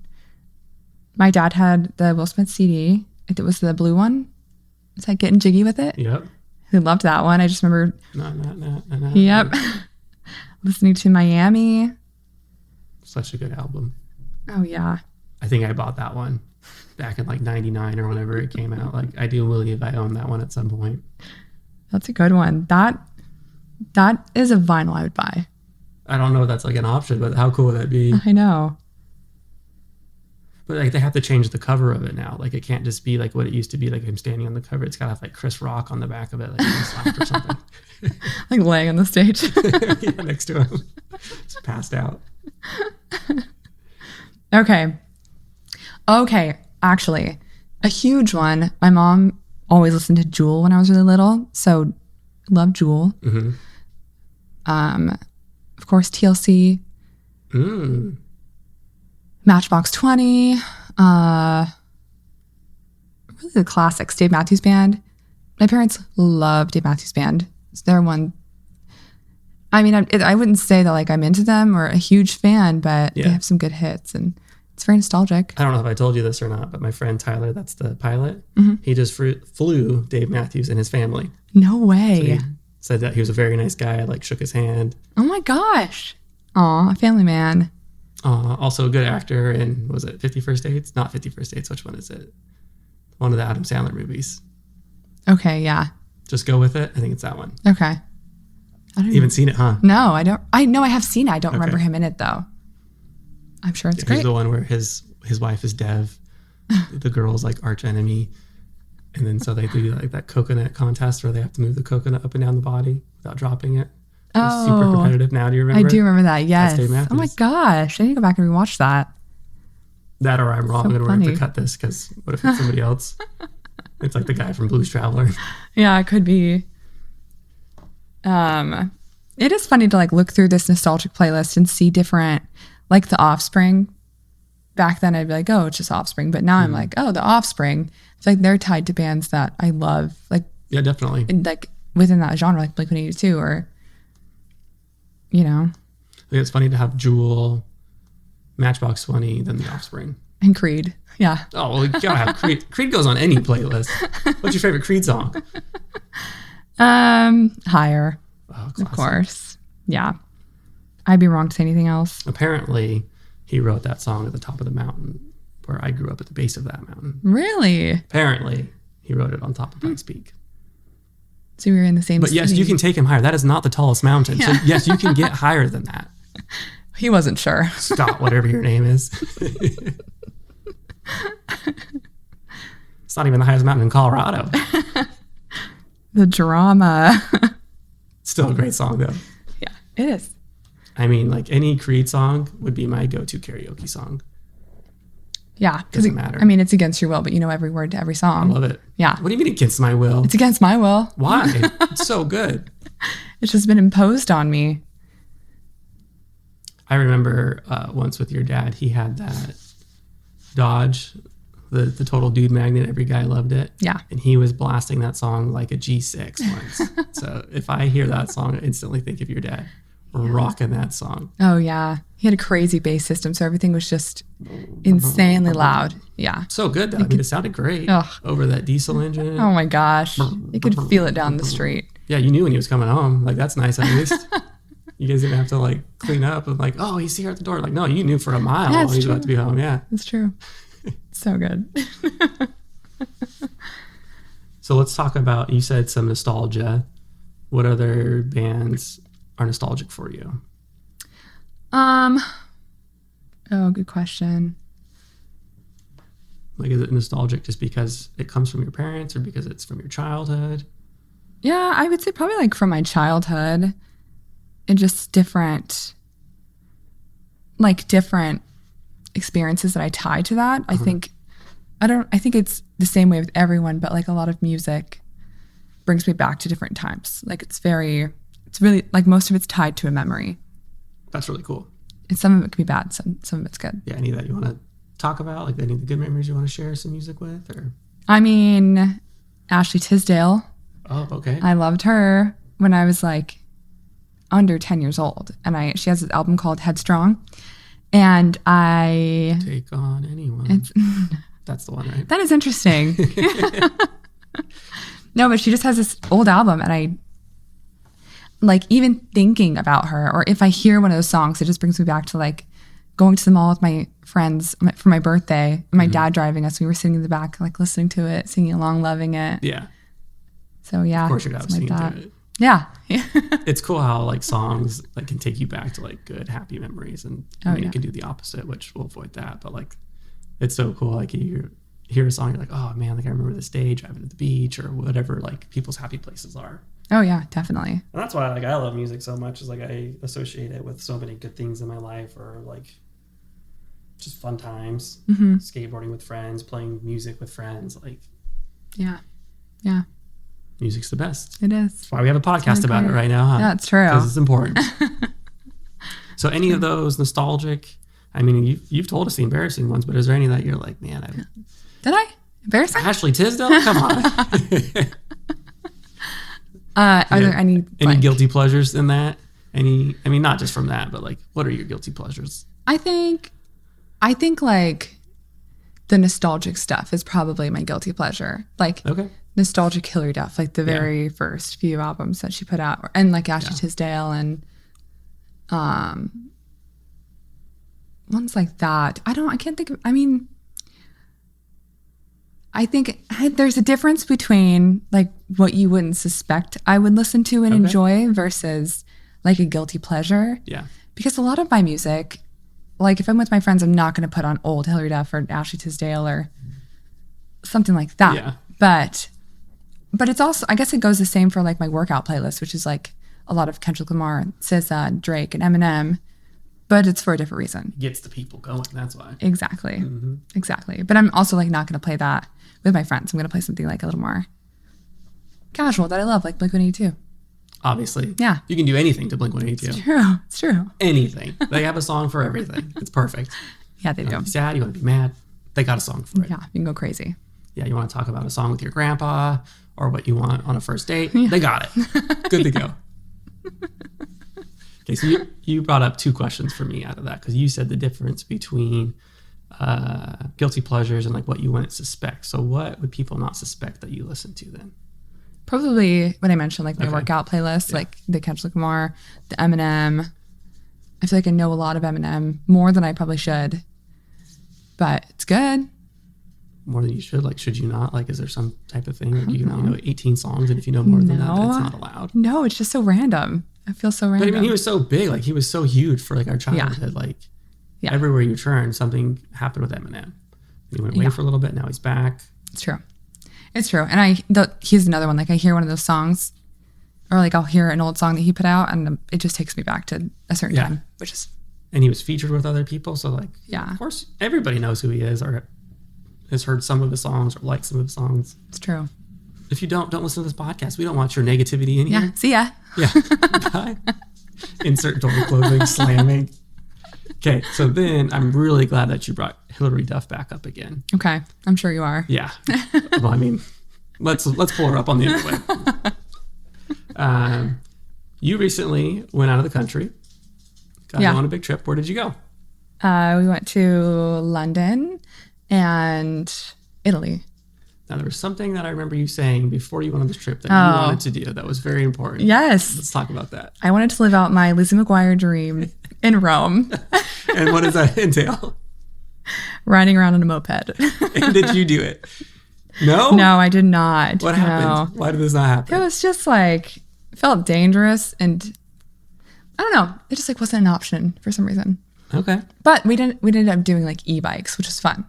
My dad had the Will Smith CD. It was the blue one. It's like Getting Jiggy with It. Yep. He loved that one. I just remember, Nah. yep, listening to Miami. Such a good album. Oh yeah. I think I bought that one back in like 99 or whenever it came out. Like I do believe I own that one at some point. That's a good one. That is a vinyl I would buy. I don't know if that's like an option, but how cool would that be? I know. But like they have to change the cover of it now. Like it can't just be like what it used to be, like him standing on the cover. It's got to have like Chris Rock on the back of it, like he slapped or something. Like laying on the stage. Yeah, next to him. Just passed out. Okay. Actually, a huge one. My mom always listened to Jewel when I was really little. So love Jewel. Mm-hmm. Of course, TLC, Mm. Matchbox 20, really the classics, Dave Matthews Band. My parents love Dave Matthews Band. It's their one. I mean, I wouldn't say that like I'm into them or a huge fan, but Yeah. they have some good hits and it's very nostalgic. I don't know if I told you this or not, but my friend Tyler, that's the pilot, Mm-hmm. he just flew Dave Matthews and his family. No way. He said that he was a very nice guy, like shook his hand. Oh my gosh. Aw, a family man. Also a good actor in, was it 50 First Dates? Not 50 First Dates. Which one is it? One of the Adam Sandler movies. Okay, yeah. Just go with it. I think it's that one. Okay. I don't You haven't seen it, huh? No, I don't. I know I have seen it. I don't Okay. remember him in it though. I'm sure it's He's great. the one where his wife is Dev, the girl's like arch enemy, and then so they do like that coconut contest where they have to move the coconut up and down the body without dropping it. It's super competitive now. Do you remember? I do remember that. Yes. Dave Oh my Matthews. gosh. I need to go back and rewatch that. That or I'm wrong, So and we're going to have funny. to cut this because what if it's somebody else? It's like the guy from Blues Traveler. Yeah, it could be. It is funny to like look through this nostalgic playlist and see different, like The Offspring. Back then I'd be like, oh, it's just Offspring. But now I'm like, oh, The Offspring. It's like they're tied to bands that I love, like Yeah, definitely. within that genre, like Blink-182 or you know, I think it's funny to have Jewel, Matchbox 20, then The Offspring. and Creed. Yeah. Oh, well, you gotta have Creed. Creed goes on any playlist. What's your favorite Creed song? Higher, Oh, of classic. course. Yeah. I'd be wrong to say anything else. Apparently, he wrote that song at the top of the mountain where I grew up at the base of that mountain. Really? Apparently, he wrote it on top of Pikes Peak. So we were in the same But yes, city. you can take him higher. That is not the tallest mountain. So Yeah. yes, you can get higher than that. He wasn't sure. Scott, whatever your name is. It's not even the highest mountain in Colorado. The drama. Still a great song, though. Yeah, it is. I mean, like any Creed song would be my go-to karaoke song. Yeah. Doesn't matter. I mean, it's against your will, but you know every word to every I song. love it. Yeah. What do you mean against my will? It's against my will. Why? It's so good. It's just been imposed on me. I remember once with your dad, he had that Dodge, the total dude magnet. Every guy loved it. Yeah. And he was blasting that song like a G6 once. So if I hear that song, I instantly think of your dad rocking that song. Oh, yeah. He had a crazy bass system, so everything was just insanely loud. Yeah. So good, though. I mean, it sounded great Ugh. over that diesel engine. Oh, my gosh. You could feel it down the street. Yeah, you knew when he was coming home. Like, that's nice at least. You guys didn't have to, like, clean up and, like, oh, he's here at the door. Like, no, you knew for a mile Yeah, it's he's about true. to be home. Yeah. It's true. So good. So let's talk about, you said some nostalgia. What other bands are nostalgic for you? Oh, good question. Like, is it nostalgic just because it comes from your parents or because it's from your childhood? Yeah, I would say probably like from my childhood and just different experiences that I tie to that. I think it's the same way with everyone, but like a lot of music brings me back to different times. Like it's really like most of it's tied to a memory. That's really cool. And some of it could be bad, some of it's good. Yeah, any that you want to talk about? Like any of the good memories you want to share some music with? Or I mean, Ashley Tisdale. oh, okay. I loved her when I was like under 10 years old. And she has this album called Headstrong. And Take on anyone. That's the one, right? that is interesting. No, but she just has this old album and I like even thinking about her, or if I hear one of those songs, it just brings me back to like going to the mall with my friends for my birthday, and my dad driving us. We were sitting in the back, like listening to it, singing along, loving it. Yeah. So yeah. Of course your dad was something singing like to that. it. Yeah. It's cool how like songs like can take you back to like good happy memories, and I mean, yeah. you can do the opposite, which we'll avoid that. But like, it's so cool. Like you hear a song, you're like, oh man, like I remember this day driving to the beach or whatever. Like people's happy places are. Oh yeah, definitely. And that's why like I love music so much. Is like I associate it with so many good things in my life, or like just fun times, skateboarding with friends, playing music with friends. Like Yeah. Yeah, music's the best. it is. That's why we have a podcast really about it great. right now, huh? Yeah, it's true. Because it's important. So any of those nostalgic, I mean, you've told us the embarrassing ones, but is there any that you're like, man, Did I? Embarrassing? Ashley Tisdale? Come on. Are there any blank? guilty pleasures in that? I mean, not just from that, but like, what are your guilty pleasures? I think like the nostalgic stuff is probably my guilty pleasure. Like Okay. nostalgic Hillary Duff, like the very first few albums that she put out, and like Ashley Tisdale and ones like that. I can't think of, I mean, I think there's a difference between like what you wouldn't suspect I would listen to and enjoy versus like a guilty pleasure. Yeah. Because a lot of my music, like if I'm with my friends, I'm not going to put on old Hillary Duff or Ashley Tisdale or something like that. Yeah. But it's also, I guess it goes the same for like my workout playlist, which is like a lot of Kendrick Lamar, SZA, Drake, and Eminem. But it's for a different reason. Gets the people going. That's why. Exactly. Exactly. But I'm also like not going to play that with my friends. I'm going to play something like a little more casual that I love, like Blink-182. Obviously. Yeah. You can do anything to Blink-182. True. It's true. Anything. They have a song for everything. It's perfect. Yeah, they You do. want to be sad, you want to be mad. They got a song for it. Yeah, you can go crazy. Yeah, you want to talk about a song with your grandpa or what you want on a first date. They got it. Good to go. Okay, so you brought up two questions for me out of that, because you said the difference between guilty pleasures and like what you wouldn't suspect. So what would people not suspect that you listen to then? Probably what I mentioned, like my Okay. workout playlist, Yeah. like the Kendrick Lamar, the Eminem. I feel like I know a lot of Eminem, more than I probably should, but it's good. More than you should? Like, should you not? Like, is there some type of thing? Like, you know. know 18 songs, and if you know more than that, then it's No. not allowed. No, it's just so random. I feel so But random. I mean, he was so big. Like, he was so huge for like our childhood. Like, Yeah. everywhere you turn, something happened with Eminem. He went away Yeah. for a little bit. Now he's back. It's true. It's true. And he's another one. Like I hear one of those songs, or like I'll hear an old song that he put out, and it just takes me back to a certain Yeah. time, which is And he was featured with other people. So, like, Yeah. of course, everybody knows who he is or has heard some of his songs or liked some of his songs. it's true. If you don't listen to this podcast. We don't want your negativity in here. Yeah. See ya. Yeah. Bye. Insert door closing, slamming. Okay, so then I'm really glad that you brought Hillary Duff back up again. Okay. I'm sure you are. Yeah. Well, I mean, let's pull her up on the other way. You recently went out of the country. Got to Yeah. go on a big trip. Where did you go? We went to London and Italy. Now, there was something that I remember you saying before you went on this trip that you Oh. wanted to do that was very important. Yes. Let's talk about that. I wanted to live out my Lizzie McGuire dream in Rome, And what does that entail? riding around on a moped. And did you do it? No? No, I did not. What No. happened? Why did this not happen? It was just like, it felt dangerous, and I don't know. It just like wasn't an option for some reason. Okay. But we ended up doing like e-bikes, which was fun.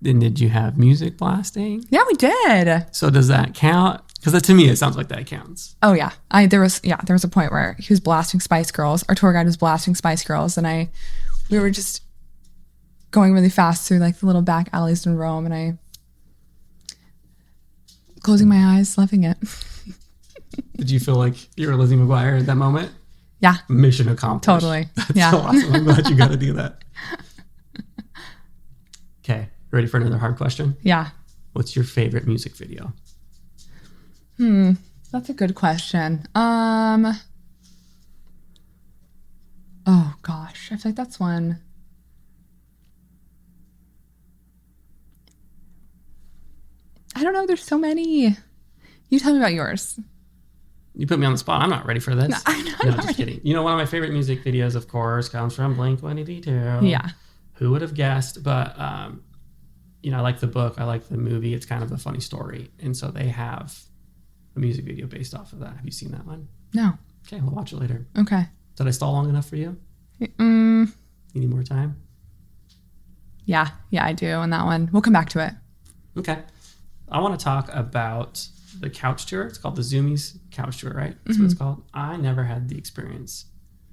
Then did you have music blasting? Yeah, we did. So does that count? Because to me, it sounds like that counts. Oh yeah. There was a point where he was blasting Spice Girls. Our tour guide was blasting Spice Girls, and we were just going really fast through like the little back alleys in Rome, and I closing my eyes, loving it. Did you feel like you were Lizzie McGuire at that moment? Yeah, Mission accomplished. totally. That's Yeah. so awesome. I'm glad you got to do that. Okay. Ready for another hard question? Yeah. What's your favorite music video? That's a good question. Oh gosh, I feel like that's one. I don't know. There's so many. You tell me about yours. You put me on the spot. I'm not ready for this. No, I'm not just ready. kidding. You know, one of my favorite music videos, of course, comes from Blink-182. Yeah. Who would have guessed? But, you know, I like the book. I like the movie. It's kind of a funny story. And so they have a music video based off of that. Have you seen that one? No. Okay, we'll watch it later. Okay. Did I stall long enough for you? Mm, You need more time? yeah, I do on that one. We'll come back to it. Okay. I want to talk about the couch tour. It's called the Zoomies couch tour, right? That's what it's called. I never had the experience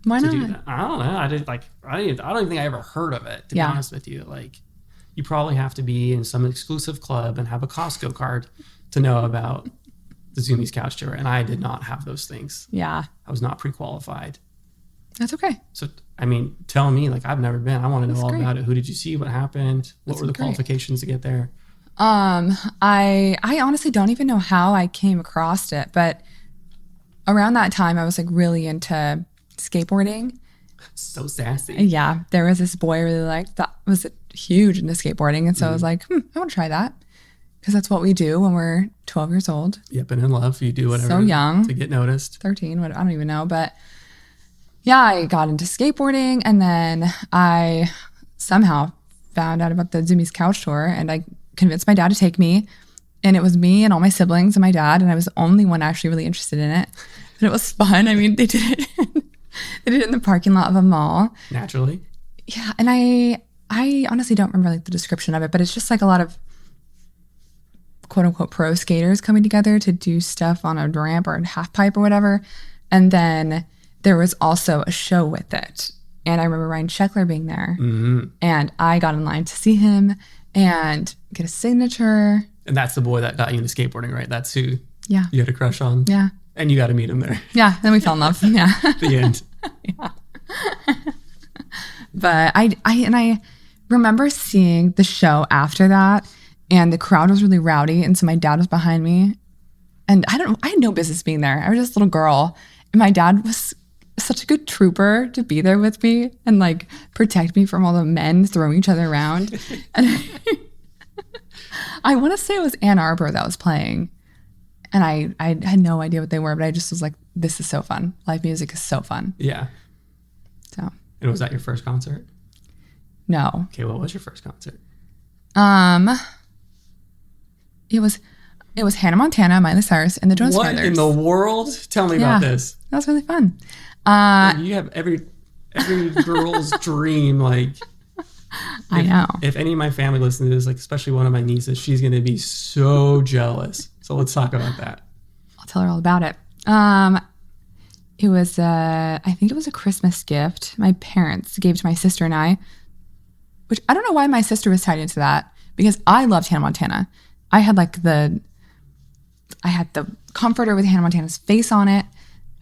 Why to not? do that. I don't know. I don't even think I ever heard of it, to be Yeah. honest with you. Like, you probably have to be in some exclusive club and have a Costco card to know about the Zoomies couch tour. And I did not have those things. Yeah, I was not pre-qualified. that's okay. So, I mean, tell me, like, I've never been. I want to know That's all great. about it. Who did you see? What happened? What That's were the great. qualifications to get there? I honestly don't even know how I came across it, but around that time I was like really into skateboarding. So sassy. Yeah, there was this boy I really liked that was huge into skateboarding, and so I was like, I want to try that because that's what we do when we're 12 years old, Yep, and in love, you do whatever So young. to get noticed. 13, what I don't even know, but yeah, I got into skateboarding, and then I somehow found out about the Zoomies couch tour, and I convinced my dad to take me, and it was me and all my siblings and my dad, and I was the only one actually really interested in it. But it was fun. I mean, they did it in the parking lot of a mall. Naturally. Yeah, and I honestly don't remember like the description of it, but it's just like a lot of quote unquote pro skaters coming together to do stuff on a ramp or a half pipe or whatever. And then there was also a show with it. And I remember Ryan Sheckler being there. And I got in line to see him and get a signature. And that's the boy that got you into skateboarding, right? That's who Yeah. you had a crush on. Yeah. And you got to meet him there Yeah. Then we fell in love. Yeah. at the end. But I remember seeing the show after that, and the crowd was really rowdy, and so my dad was behind me, and I had no business being there. I was just a little girl, and my dad was such a good trooper to be there with me and like protect me from all the men throwing each other around. And I want to say it was Ann Arbor that was playing. And I had no idea what they were, but I just was like, this is so fun. Live music is so fun. Yeah. So. And was that your first concert? No. Okay, what was your first concert? It was Hannah Montana, Miley Cyrus, and the Jonas What Brothers. in the world? Tell me about this. That was really fun. You have every girl's dream. Like, I know. If any of my family listens to this, like especially one of my nieces, she's gonna be so jealous. So let's talk about that. I'll tell her all about it. It was I think it was a Christmas gift my parents gave to my sister and I, which I don't know why my sister was tied into that because I loved Hannah Montana. I had the comforter with Hannah Montana's face on it,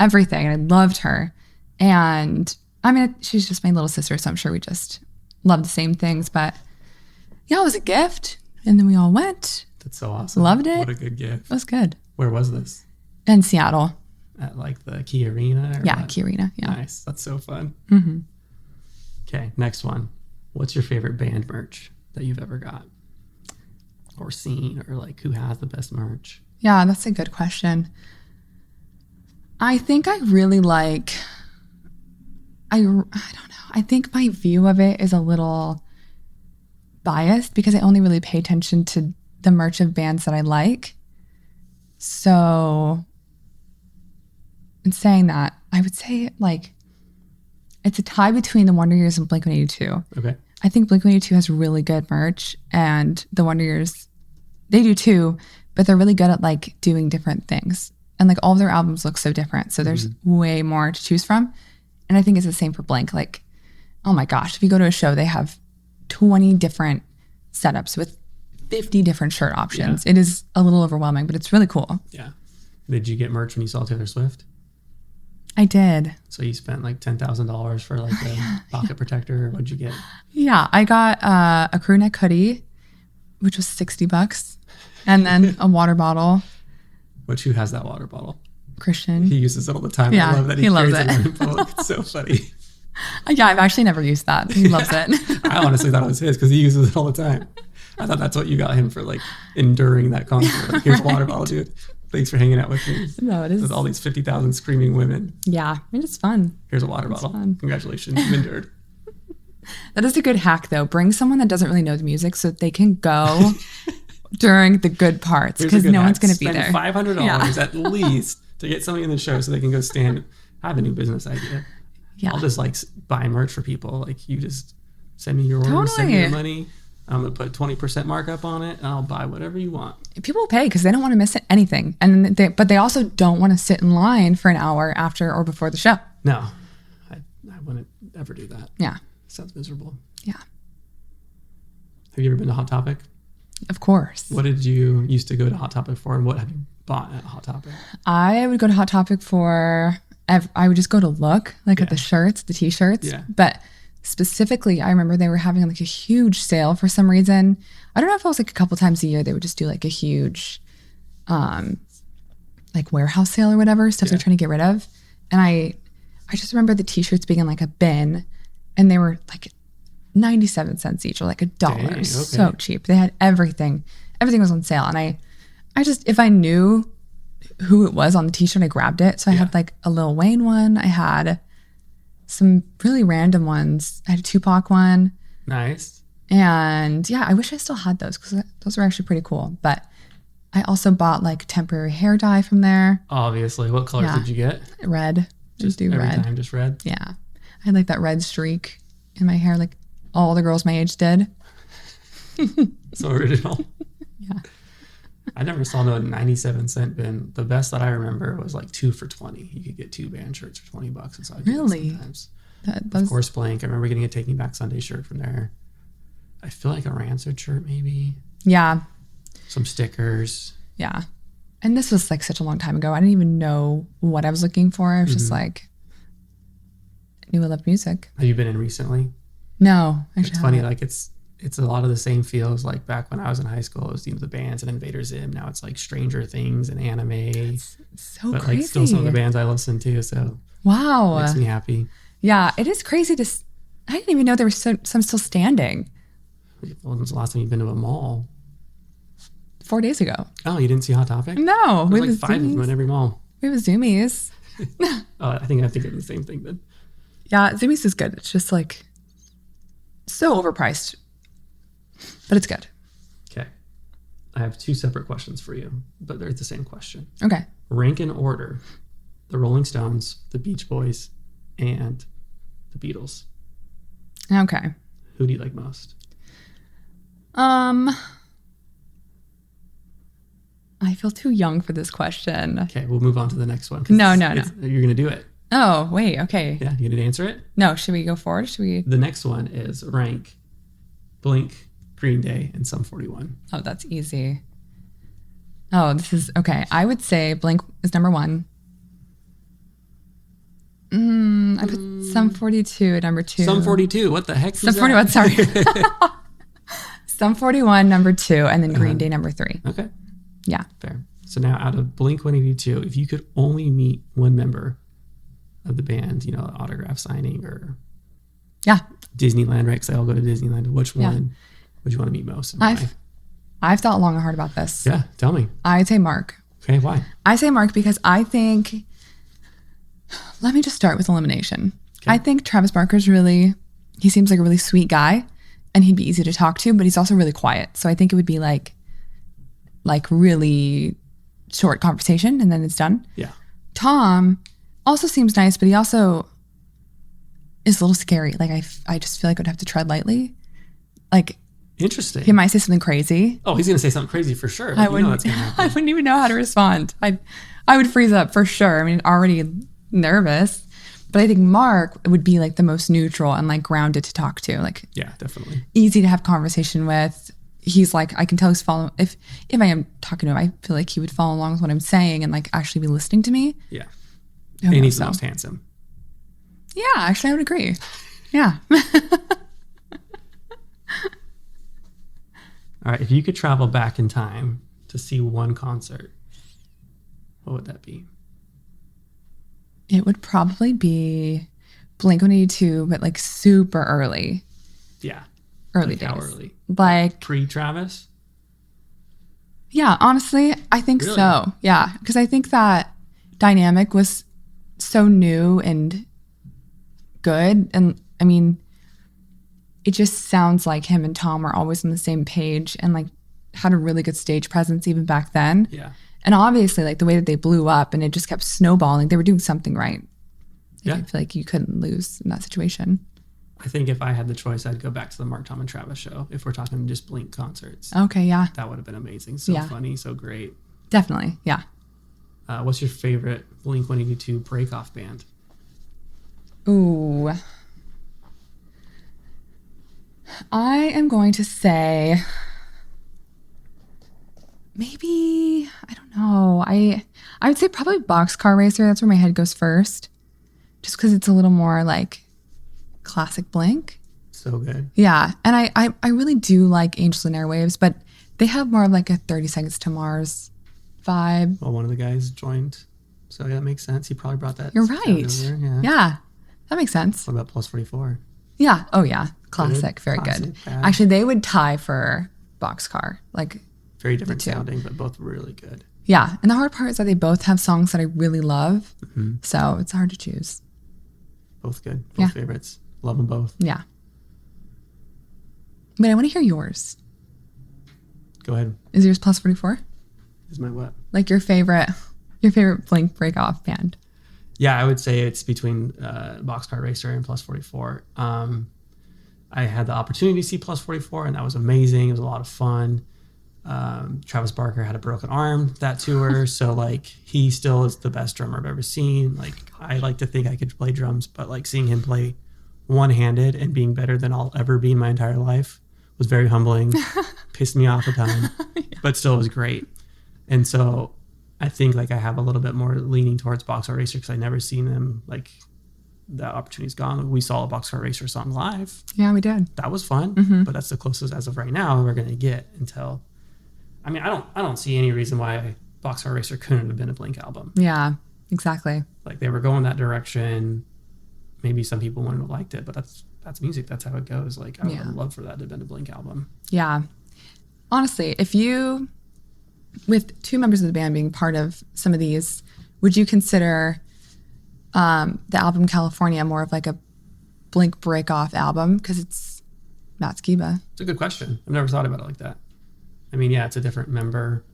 everything, and I loved her. And I mean, she's just my little sister, so I'm sure we just loved the same things. But yeah, it was a gift, and then we all went. That's so awesome. Loved it. What a good gift. It was good. Where was this? In Seattle. At like the Key Arena? Yeah, Key Arena. Yeah. Nice. That's so fun. Mm-hmm. Okay, next one. What's your favorite band merch that you've ever got? Or seen, or like who has the best merch? Yeah, that's a good question. I think I really like, I don't know. I think my view of it is a little biased because I only really pay attention to the merch of bands that I like. So in saying that, I would say like it's a tie between the Wonder Years and Blink-182. Okay. I think Blink-182 has really good merch and the Wonder Years, they do too, but they're really good at like doing different things. And like all of their albums look so different. So there's way more to choose from. And I think it's the same for Blink. Like, oh my gosh, if you go to a show, they have 20 different setups with 50 different shirt options. Yeah. It is a little overwhelming, but it's really cool. Yeah. Did you get merch when you saw Taylor Swift? I did. So you spent like $10,000 for like a pocket protector. What'd you get? Yeah, I got a crew neck hoodie, which was $60, and then a water bottle. Which who has that water bottle? Christian. He uses it all the time. Yeah, I love that he loves carries it. In public. It's so funny. Yeah, I've actually never used that. He loves it. I honestly thought it was his because he uses it all the time. I thought that's what you got him for like enduring that concert. Like, here's a water bottle, dude. Thanks for hanging out with me. No, it is. With all these 50,000 screaming women. Yeah, it's fun. Here's a water bottle. Fun. Congratulations, you've endured. That is a good hack, though. Bring someone that doesn't really know the music so that they can go during the good parts because no one's going to be there. Spend $500 at least to get somebody in the show so they can go stand. I have a new business idea. Yeah. I'll just like buy merch for people. Like you just send me your order, send me your money. I'm going to put 20% markup on it and I'll buy whatever you want. People pay because they don't want to miss anything. But they also don't want to sit in line for an hour after or before the show. No, I wouldn't ever do that. Yeah. Sounds miserable. Yeah. Have you ever been to Hot Topic? Of course. What did you used to go to Hot Topic for and what have you bought at Hot Topic? I would go to Hot Topic for, I would just go to look like at the shirts, the t-shirts. Yeah. But specifically, I remember they were having like a huge sale for some reason. I don't know if it was like a couple times a year, they would just do like a huge like warehouse sale or whatever, stuff they're trying to get rid of. And I just remember the t-shirts being in like a bin and they were like 97 cents each or like $1. Dang, okay. So cheap. They had everything. Everything was on sale. And I just, if I knew who it was on the t-shirt, I grabbed it. So I had like a Lil Wayne one. I had some really random ones. I had a Tupac one. Nice. And yeah, I wish I still had those because those were actually pretty cool. But I also bought like temporary hair dye from there. Obviously. What colors did you get? Red. Just do every red. time, just red? Yeah. I had like that red streak in my hair like all the girls my age did. So original. Yeah. I never saw no 97-cent bin. The best that I remember was like 2 for $20. You could get 2 band shirts for $20. And so I do that sometimes. Of course, Blank. I remember getting a Taking Back Sunday shirt from there. I feel like a Rancid shirt maybe. Yeah. Some stickers. Yeah. And this was like such a long time ago. I didn't even know what I was looking for. I was just like, I knew I loved music. Have you been in recently? No. It's funny. Like it's a lot of the same feels like back when I was in high school. It was the bands and Invader Zim. Now it's like Stranger Things and anime. It's so but crazy. like still some of the bands I listen to. So Wow. Makes me happy. Yeah, it is crazy I didn't even know there was some still standing. When was the last time you've been to a mall? 4 days ago. Oh, you didn't see Hot Topic? No. There's like 5 of them in every mall. We have Zoomies. Oh, I think of the same thing then. Yeah, Zoomies is good. It's just like so overpriced, but it's good. Okay. I have 2 separate questions for you, but they're the same question. Okay. Rank in order the Rolling Stones, the Beach Boys, and the Beatles. Okay. Who do you like most? I feel too young for this question. Okay, we'll move on to the next one. No. You're going to do it. Oh, wait. Okay. Yeah, you going to answer it? No, should we go forward? The next one is rank Blink, Green Day, and Sum 41. Oh, that's easy. Oh, this is okay. I would say Blink is number 1. I put Sum 42 at number 2. Sum 42. What the heck? Sum 41. Sorry. Sum 41 number 2, and then Green Day number 3. Okay. Yeah. Fair. So now out of Blink 182, if you could only meet one member of the band, autograph signing or Disneyland, right? Because they all go to Disneyland. Which one would you want to meet most? And why? I've thought long and hard about this. Yeah, tell me. I'd say Mark. Okay, why? I say Mark because I think, let me just start with elimination. Okay. I think Travis Barker's he seems like a really sweet guy and he'd be easy to talk to, but he's also really quiet. So I think it would be like really short conversation and then it's done. Yeah. Tom also seems nice, but he also is a little scary. Like I just feel like I'd have to tread lightly. Like, interesting. He might say something crazy. Oh, he's going to say something crazy for sure. I wouldn't even know how to respond. I would freeze up for sure. I mean, already nervous, but I think Mark would be like the most neutral and like grounded to talk to. Like, yeah, definitely easy to have conversation with. He's like, I can tell he's following. If I am talking to him, I feel like he would follow along with what I'm saying and like actually be listening to me. Yeah, and he's the most handsome. Yeah, actually, I would agree. Yeah. All right, if you could travel back in time to see one concert, what would that be? It would probably be Blink-182, but like super early. Yeah. Early like days. How early? Like pre-Travis? Yeah, honestly, I think Really? so. Yeah, because I think that dynamic was so new and good. And I mean, it just sounds like him and Tom were always on the same page and like had a really good stage presence even back then. Yeah. And obviously like the way that they blew up and it just kept snowballing, they were doing something right. Yeah. I feel like you couldn't lose in that situation. I think if I had the choice, I'd go back to the Mark, Tom, and Travis show. If we're talking just Blink concerts. Okay, yeah. That would have been amazing. So funny, so great. Definitely, yeah. What's your favorite Blink-182 break-off band? Ooh. I am going to say maybe, I don't know. I would say probably Boxcar Racer. That's where my head goes first. Just because it's a little more like classic Blink. So good. Yeah. And I really do like Angels and Airwaves, but they have more of like a 30 Seconds to Mars vibe. Well, one of the guys joined. So yeah, that makes sense. He probably brought that. You're right. Yeah. That makes sense. What about Plus 44? Yeah. Oh, yeah. Classic. Very Classic, good. bad. Actually, they would tie for Boxcar. Like, very different the two. sounding, but both really good. Yeah. And the hard part is that they both have songs that I really love. Mm-hmm. So it's hard to choose. Both good. Both favorites. Love them both. Yeah. But I want to hear yours. Go ahead. Is yours Plus 44? Is my what? Like your favorite Blink break-off band. Yeah, I would say it's between Boxcar Racer and Plus 44. I had the opportunity to see Plus 44, and that was amazing. It was a lot of fun. Travis Barker had a broken arm that tour, so like he still is the best drummer I've ever seen. Like I like to think I could play drums, but like seeing him play one-handed and being better than I'll ever be in my entire life was very humbling. Pissed me off a ton, but still was great. And so I think like I have a little bit more leaning towards Boxcar Racer because I never seen them. Like that opportunity's gone. We saw a Boxcar Racer song live. Yeah, we did. That was fun, but that's the closest as of right now we're gonna get until. I mean, I don't see any reason why Boxcar Racer couldn't have been a Blink album. Yeah. exactly. Like they were going that direction. Maybe some people wouldn't have liked it, but that's music. That's how it goes. Like I would have loved for that to have been a Blink album. Yeah. Honestly, if you, with two members of the band being part of some of these, would you consider the album California more of like a Blink break-off album? Because it's Matt Skiba. It's a good question. I've never thought about it like that. I mean, yeah, it's a different member.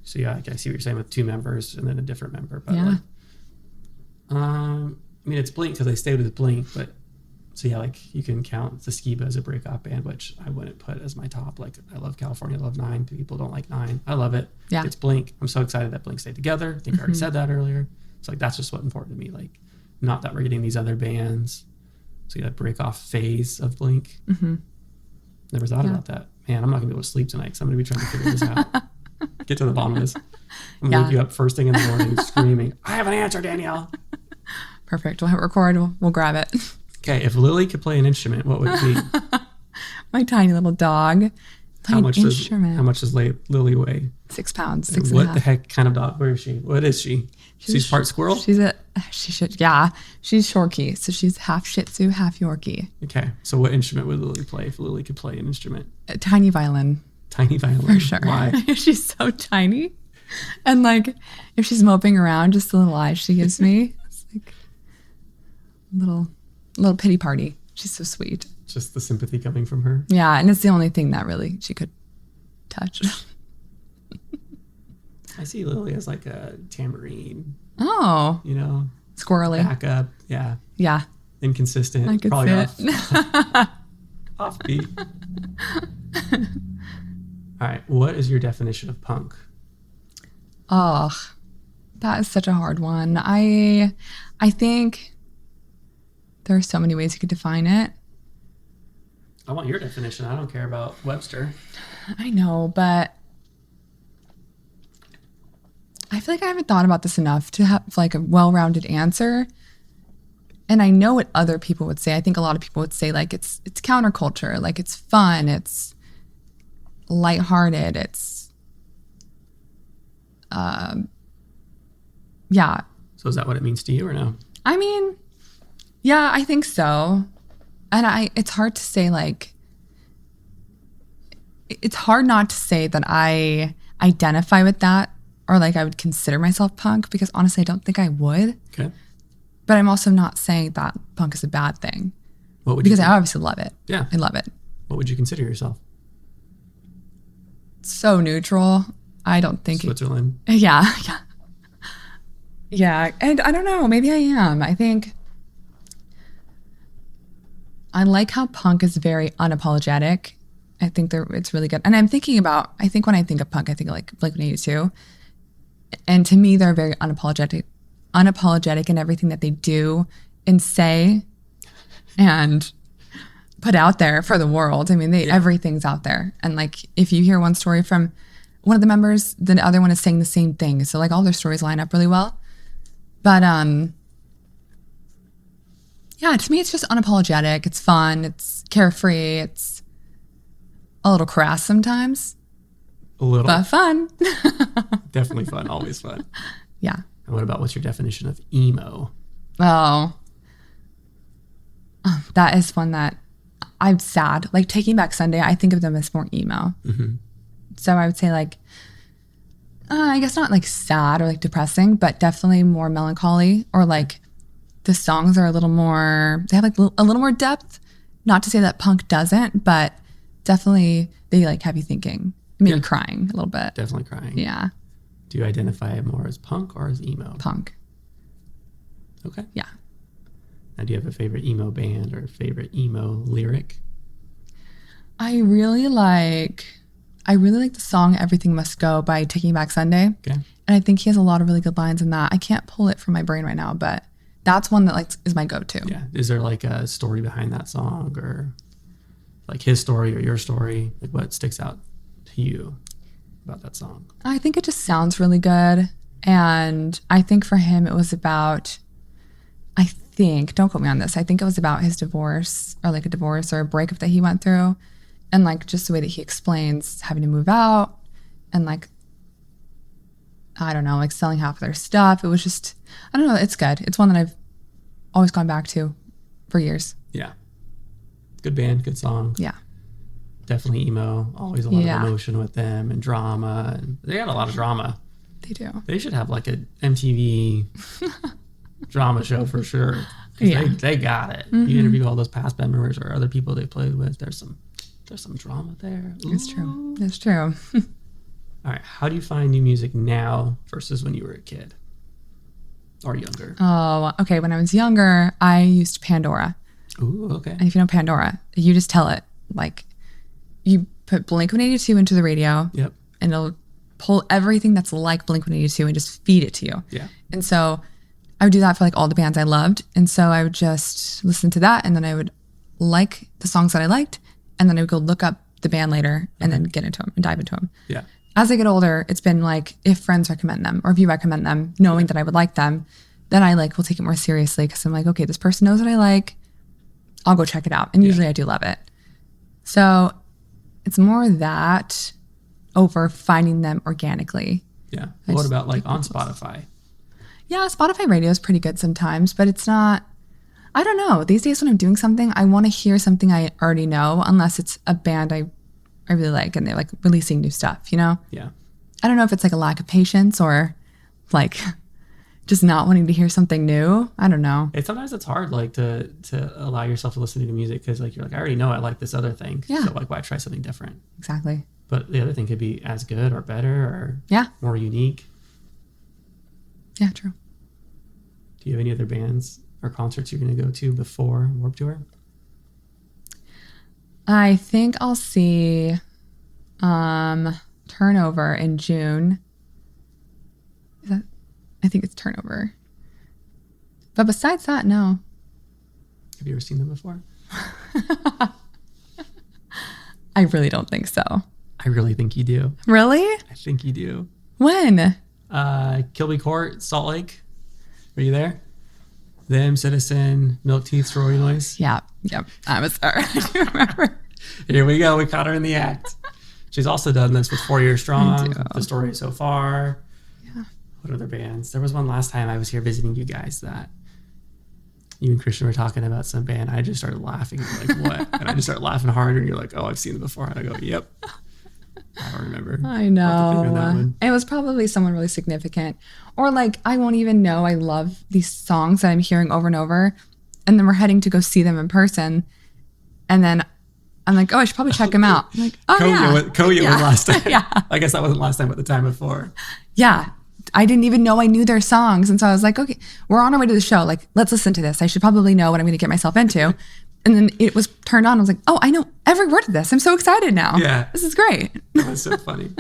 So yeah, I see what you're saying with two members and then a different member. But like, I mean, it's Blink because they stayed with Blink, but so yeah, like you can count the Skiba as a breakoff band, which I wouldn't put as my top. Like I love California, I love Nine. People don't like Nine. I love it. Yeah. It's Blink. I'm so excited that Blink stayed together. I think I already said that earlier. So like that's just what's important to me. Like not that we're getting these other bands. So that breakoff phase of Blink. Never thought about that. Man, I'm not gonna be able to sleep ttonight because I'm gonna be trying to figure this out. Get to the bottom of this. I'm gonna wake you up first thing in the morning screaming, I have an answer, Danielle. Perfect. We'll hit record. We'll grab it. Okay, if Lily could play an instrument, what would it be? My tiny little dog. How much does Lily weigh? 6 pounds. 6 and a What half. the heck kind of dog? Where is she? What is she? She's part squirrel? She's Yorkie. So she's half Shih Tzu, half Yorkie. Okay, so what instrument would Lily play if Lily could play an instrument? A tiny violin. Tiny violin? For sure. Why? She's so tiny. And like, if she's moping around, just the little eyes she gives me, it's like a little pity party. She's so sweet. Just the sympathy coming from her? Yeah, and it's the only thing that really she could touch. I see Lily as like a tambourine. Oh. You know? Squirrely. Backup. Yeah. Yeah. Inconsistent. I could Probably see off. Offbeat. All right. What is your definition of punk? Oh, that is such a hard one. I think there are so many ways you could define it. I want your definition. I don't care about Webster. I know, but I feel like I haven't thought about this enough to have like a well-rounded answer. And I know what other people would say. I think a lot of people would say like it's counterculture, like it's fun, it's lighthearted, it's yeah. So is that what it means to you or no? I mean, yeah, I think so. And it's hard to say like, it's hard not to say that I identify with that or like I would consider myself punk because honestly, I don't think I would. Okay. But I'm also not saying that punk is a bad thing. What would because you I obviously love it. Yeah. I love it. What would you consider yourself? So neutral. I don't think Switzerland. Yeah. And I don't know, maybe I am. I think I like how punk is very unapologetic. I think it's really good. And I think when I think of punk, I think of like Blink-182. And to me, they're very unapologetic in everything that they do and say and put out there for the world. I mean, everything's out there. And like, if you hear one story from one of the members, the other one is saying the same thing. So like all their stories line up really well. But yeah, to me, it's just unapologetic. It's fun. It's carefree. It's a little crass sometimes. A little. But fun. Definitely fun. Always fun. Yeah. And what about what's your definition of emo? Oh, that is one that I'm sad. Like Taking Back Sunday, I think of them as more emo. Mm-hmm. So I would say like, I guess not like sad or like depressing, but definitely more melancholy or like the songs are a little more, they have like a little more depth. Not to say that punk doesn't, but definitely they like have you thinking, maybe crying a little bit. Definitely crying. Yeah. Do you identify it more as punk or as emo? Punk. Okay. Yeah. Now, do you have a favorite emo band or favorite emo lyric? I really like the song Everything Must Go by Taking Back Sunday. Okay. And I think he has a lot of really good lines in that. I can't pull it from my brain right now, but that's one that like is my go-to. Yeah. Is there like a story behind that song or like his story or your story? Like what sticks out to you about that song? I think it just sounds really good. And I think for him it was about, don't quote me on this, I think it was about his divorce or like a divorce or a breakup that he went through. And like just the way that he explains having to move out and like I don't know, like selling half of their stuff. It was just, I don't know. It's good. It's one that I've always gone back to for years. Yeah. Good band, good song. Yeah. Definitely emo. Always a lot of emotion with them and drama. And they got a lot of drama. They do. They should have like a MTV drama show for sure. Yeah. They got it. You interview all those past members or other people they played with. There's some drama there. That's true. That's true. All right. How do you find new music now versus when you were a kid or younger? Oh, okay. When I was younger, I used Pandora. Ooh, okay. And if you know Pandora, you just tell it, like, you put Blink-182 into the radio. Yep. And it'll pull everything that's like Blink-182 and just feed it to you. Yeah. And so I would do that for like all the bands I loved. And so I would just listen to that, and then I would like the songs that I liked, and then I would go look up the band later and then get into them and dive into them. Yeah. As I get older, it's been like, if friends recommend them or if you recommend them, knowing that I would like them, then I like will take it more seriously because I'm like, okay, this person knows what I like. I'll go check it out. And usually I do love it. So it's more that over finding them organically. Yeah. What about like on Spotify? Yeah, Spotify radio is pretty good sometimes, but it's not, I don't know. These days when I'm doing something, I want to hear something I already know, unless it's a band I really like and they're like releasing new stuff, you know? Yeah. I don't know if it's like a lack of patience or like just not wanting to hear something new. I don't know. Sometimes it's hard like to allow yourself to listen to music because like you're like, I already know I like this other thing. Yeah. So like why try something different? Exactly. But the other thing could be as good or better or more unique. Yeah, true. Do you have any other bands or concerts you're going to go to before Warped Tour? I think I'll see Turnover in June. I think it's Turnover. But besides that, no. Have you ever seen them before? I really don't think so. I really think you do. Really? I think you do. When? Kilby Court, Salt Lake. Were you there? Them, Citizen, Milk Teeth, Sorority Noise. Yeah. Yep. I was there. I do remember. Here we go. We caught her in the act. She's also done this with 4 Years Strong, The Story So Far. Yeah. What other bands? There was one last time I was here visiting you guys that you and Christian were talking about some band. I just started laughing. Like, what? And I just started laughing harder. And you're like, oh, I've seen them before. And I go, yep. I don't remember. I know. It was probably someone really significant. Or like, I won't even know I love these songs that I'm hearing over and over. And then we're heading to go see them in person. And then I'm like, oh, I should probably check them out. I'm like, oh, Koyo was last time. Yeah. I guess that wasn't last time, but the time before. Yeah. I didn't even know I knew their songs. And so I was like, okay, we're on our way to the show. Like, let's listen to this. I should probably know what I'm going to get myself into. And then it was turned on. I was like, oh, I know every word of this. I'm so excited now. Yeah. This is great. That's so funny.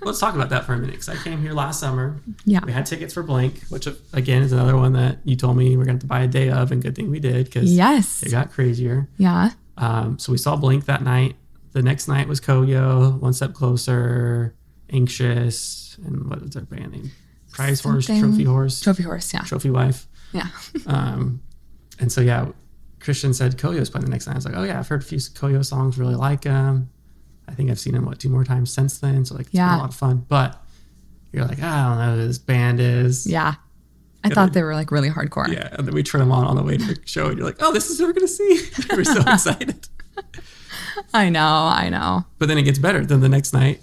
Let's talk about that for a minute. Because I came here last summer. Yeah. We had tickets for Blink, which again is another one that you told me we're going to have to buy a day of. And good thing we did because it got crazier. Yeah. So we saw Blink that night. The next night was Koyo, One Step Closer, Anxious, and what was their band name? Prize Horse, Trophy Horse. Trophy Horse, yeah. Trophy Wife. Yeah. And so, yeah, Christian said Koyo's playing the next night. I was like, oh, yeah, I've heard a few Koyo songs, really like them. I think I've seen them, 2 more times since then. So, like, it's been a lot of fun. But you're like, I don't know who this band is. Yeah. I thought they were, like, really hardcore. Yeah. And then we turn them on the way to the show. And you're like, oh, this is who we're going to see. We're so excited. I know. But then it gets better. Then the next night,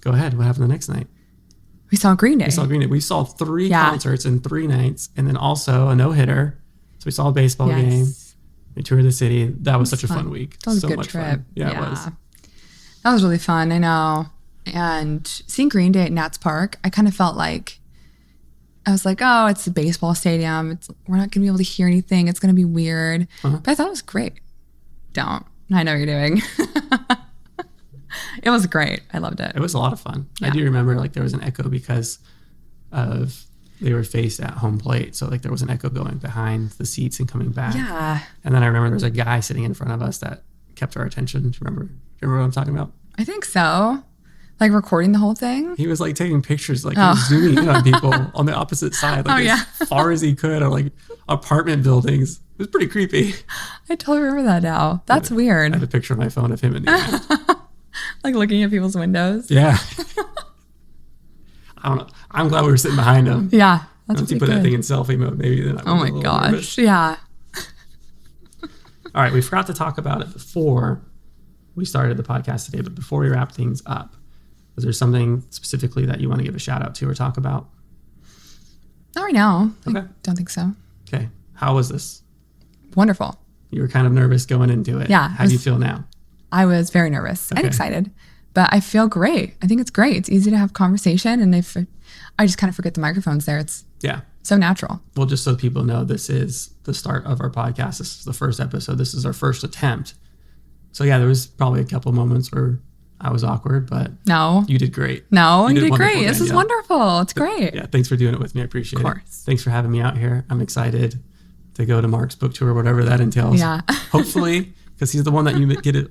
go ahead. What happened the next night? We saw Green Day. We saw 3 concerts in 3 nights, and then also a no-hitter. So we saw a baseball game. We toured the city. That was such a fun week. That was so a good much trip. Fun. Yeah, it was. That was really fun. I know. And seeing Green Day at Nats Park, I kind of felt like, I was like, oh, it's a baseball stadium. We're not going to be able to hear anything. It's going to be weird. But I thought it was great. Don't. I know what you're doing. It was great. I loved it. It was a lot of fun. Yeah. I do remember there was an echo because of they were faced at home plate. So there was an echo going behind the seats and coming back. Yeah. And then I remember there was a guy sitting in front of us that kept our attention. Do you remember what I'm talking about? I think so. Recording the whole thing? He was taking pictures, he was zooming in on people on the opposite side, as far as he could on apartment buildings. It was pretty creepy. I totally remember that now. That's weird. I have a picture on my phone of him in the end. Looking at people's windows. Yeah. I don't know. I'm glad we were sitting behind him. Yeah. That's Once you pretty put that good. thing in selfie mode, maybe then I Oh would my be a little gosh. nervous. Yeah. All right, we forgot to talk about it before we started the podcast today, but before we wrap things up, is there something specifically that you want to give a shout out to or talk about? Not right now. Okay. I don't think so. Okay. How was this? Wonderful. You were kind of nervous going into it. Yeah, How do you feel now? I was very nervous and Okay. excited, but I feel great. I think it's great. It's easy to have conversation. And if I just kind of forget the microphone's there, it's Yeah. so natural. Well, just so people know, this is the start of our podcast. This is the first episode. This is our first attempt. So yeah, there was probably a couple moments where I was awkward, but No. you did great. No, you did wonderful, great. This is Danielle. wonderful. It's great. Yeah, thanks for doing it with me. I appreciate it. Of course. Thanks for having me out here. I'm excited to go to Mark's book tour, whatever that entails. Yeah. Hopefully, because he's the one that you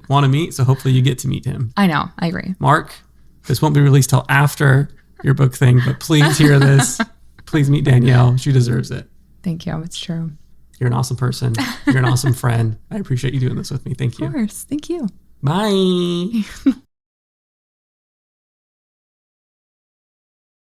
want to meet. So hopefully you get to meet him. I know. I agree. Mark, this won't be released till after your book thing, but please hear this. Please meet Danielle. She deserves it. Thank you. It's true. You're an awesome person. You're an awesome friend. I appreciate you doing this with me. Thank Of you. course. Thank you. Bye.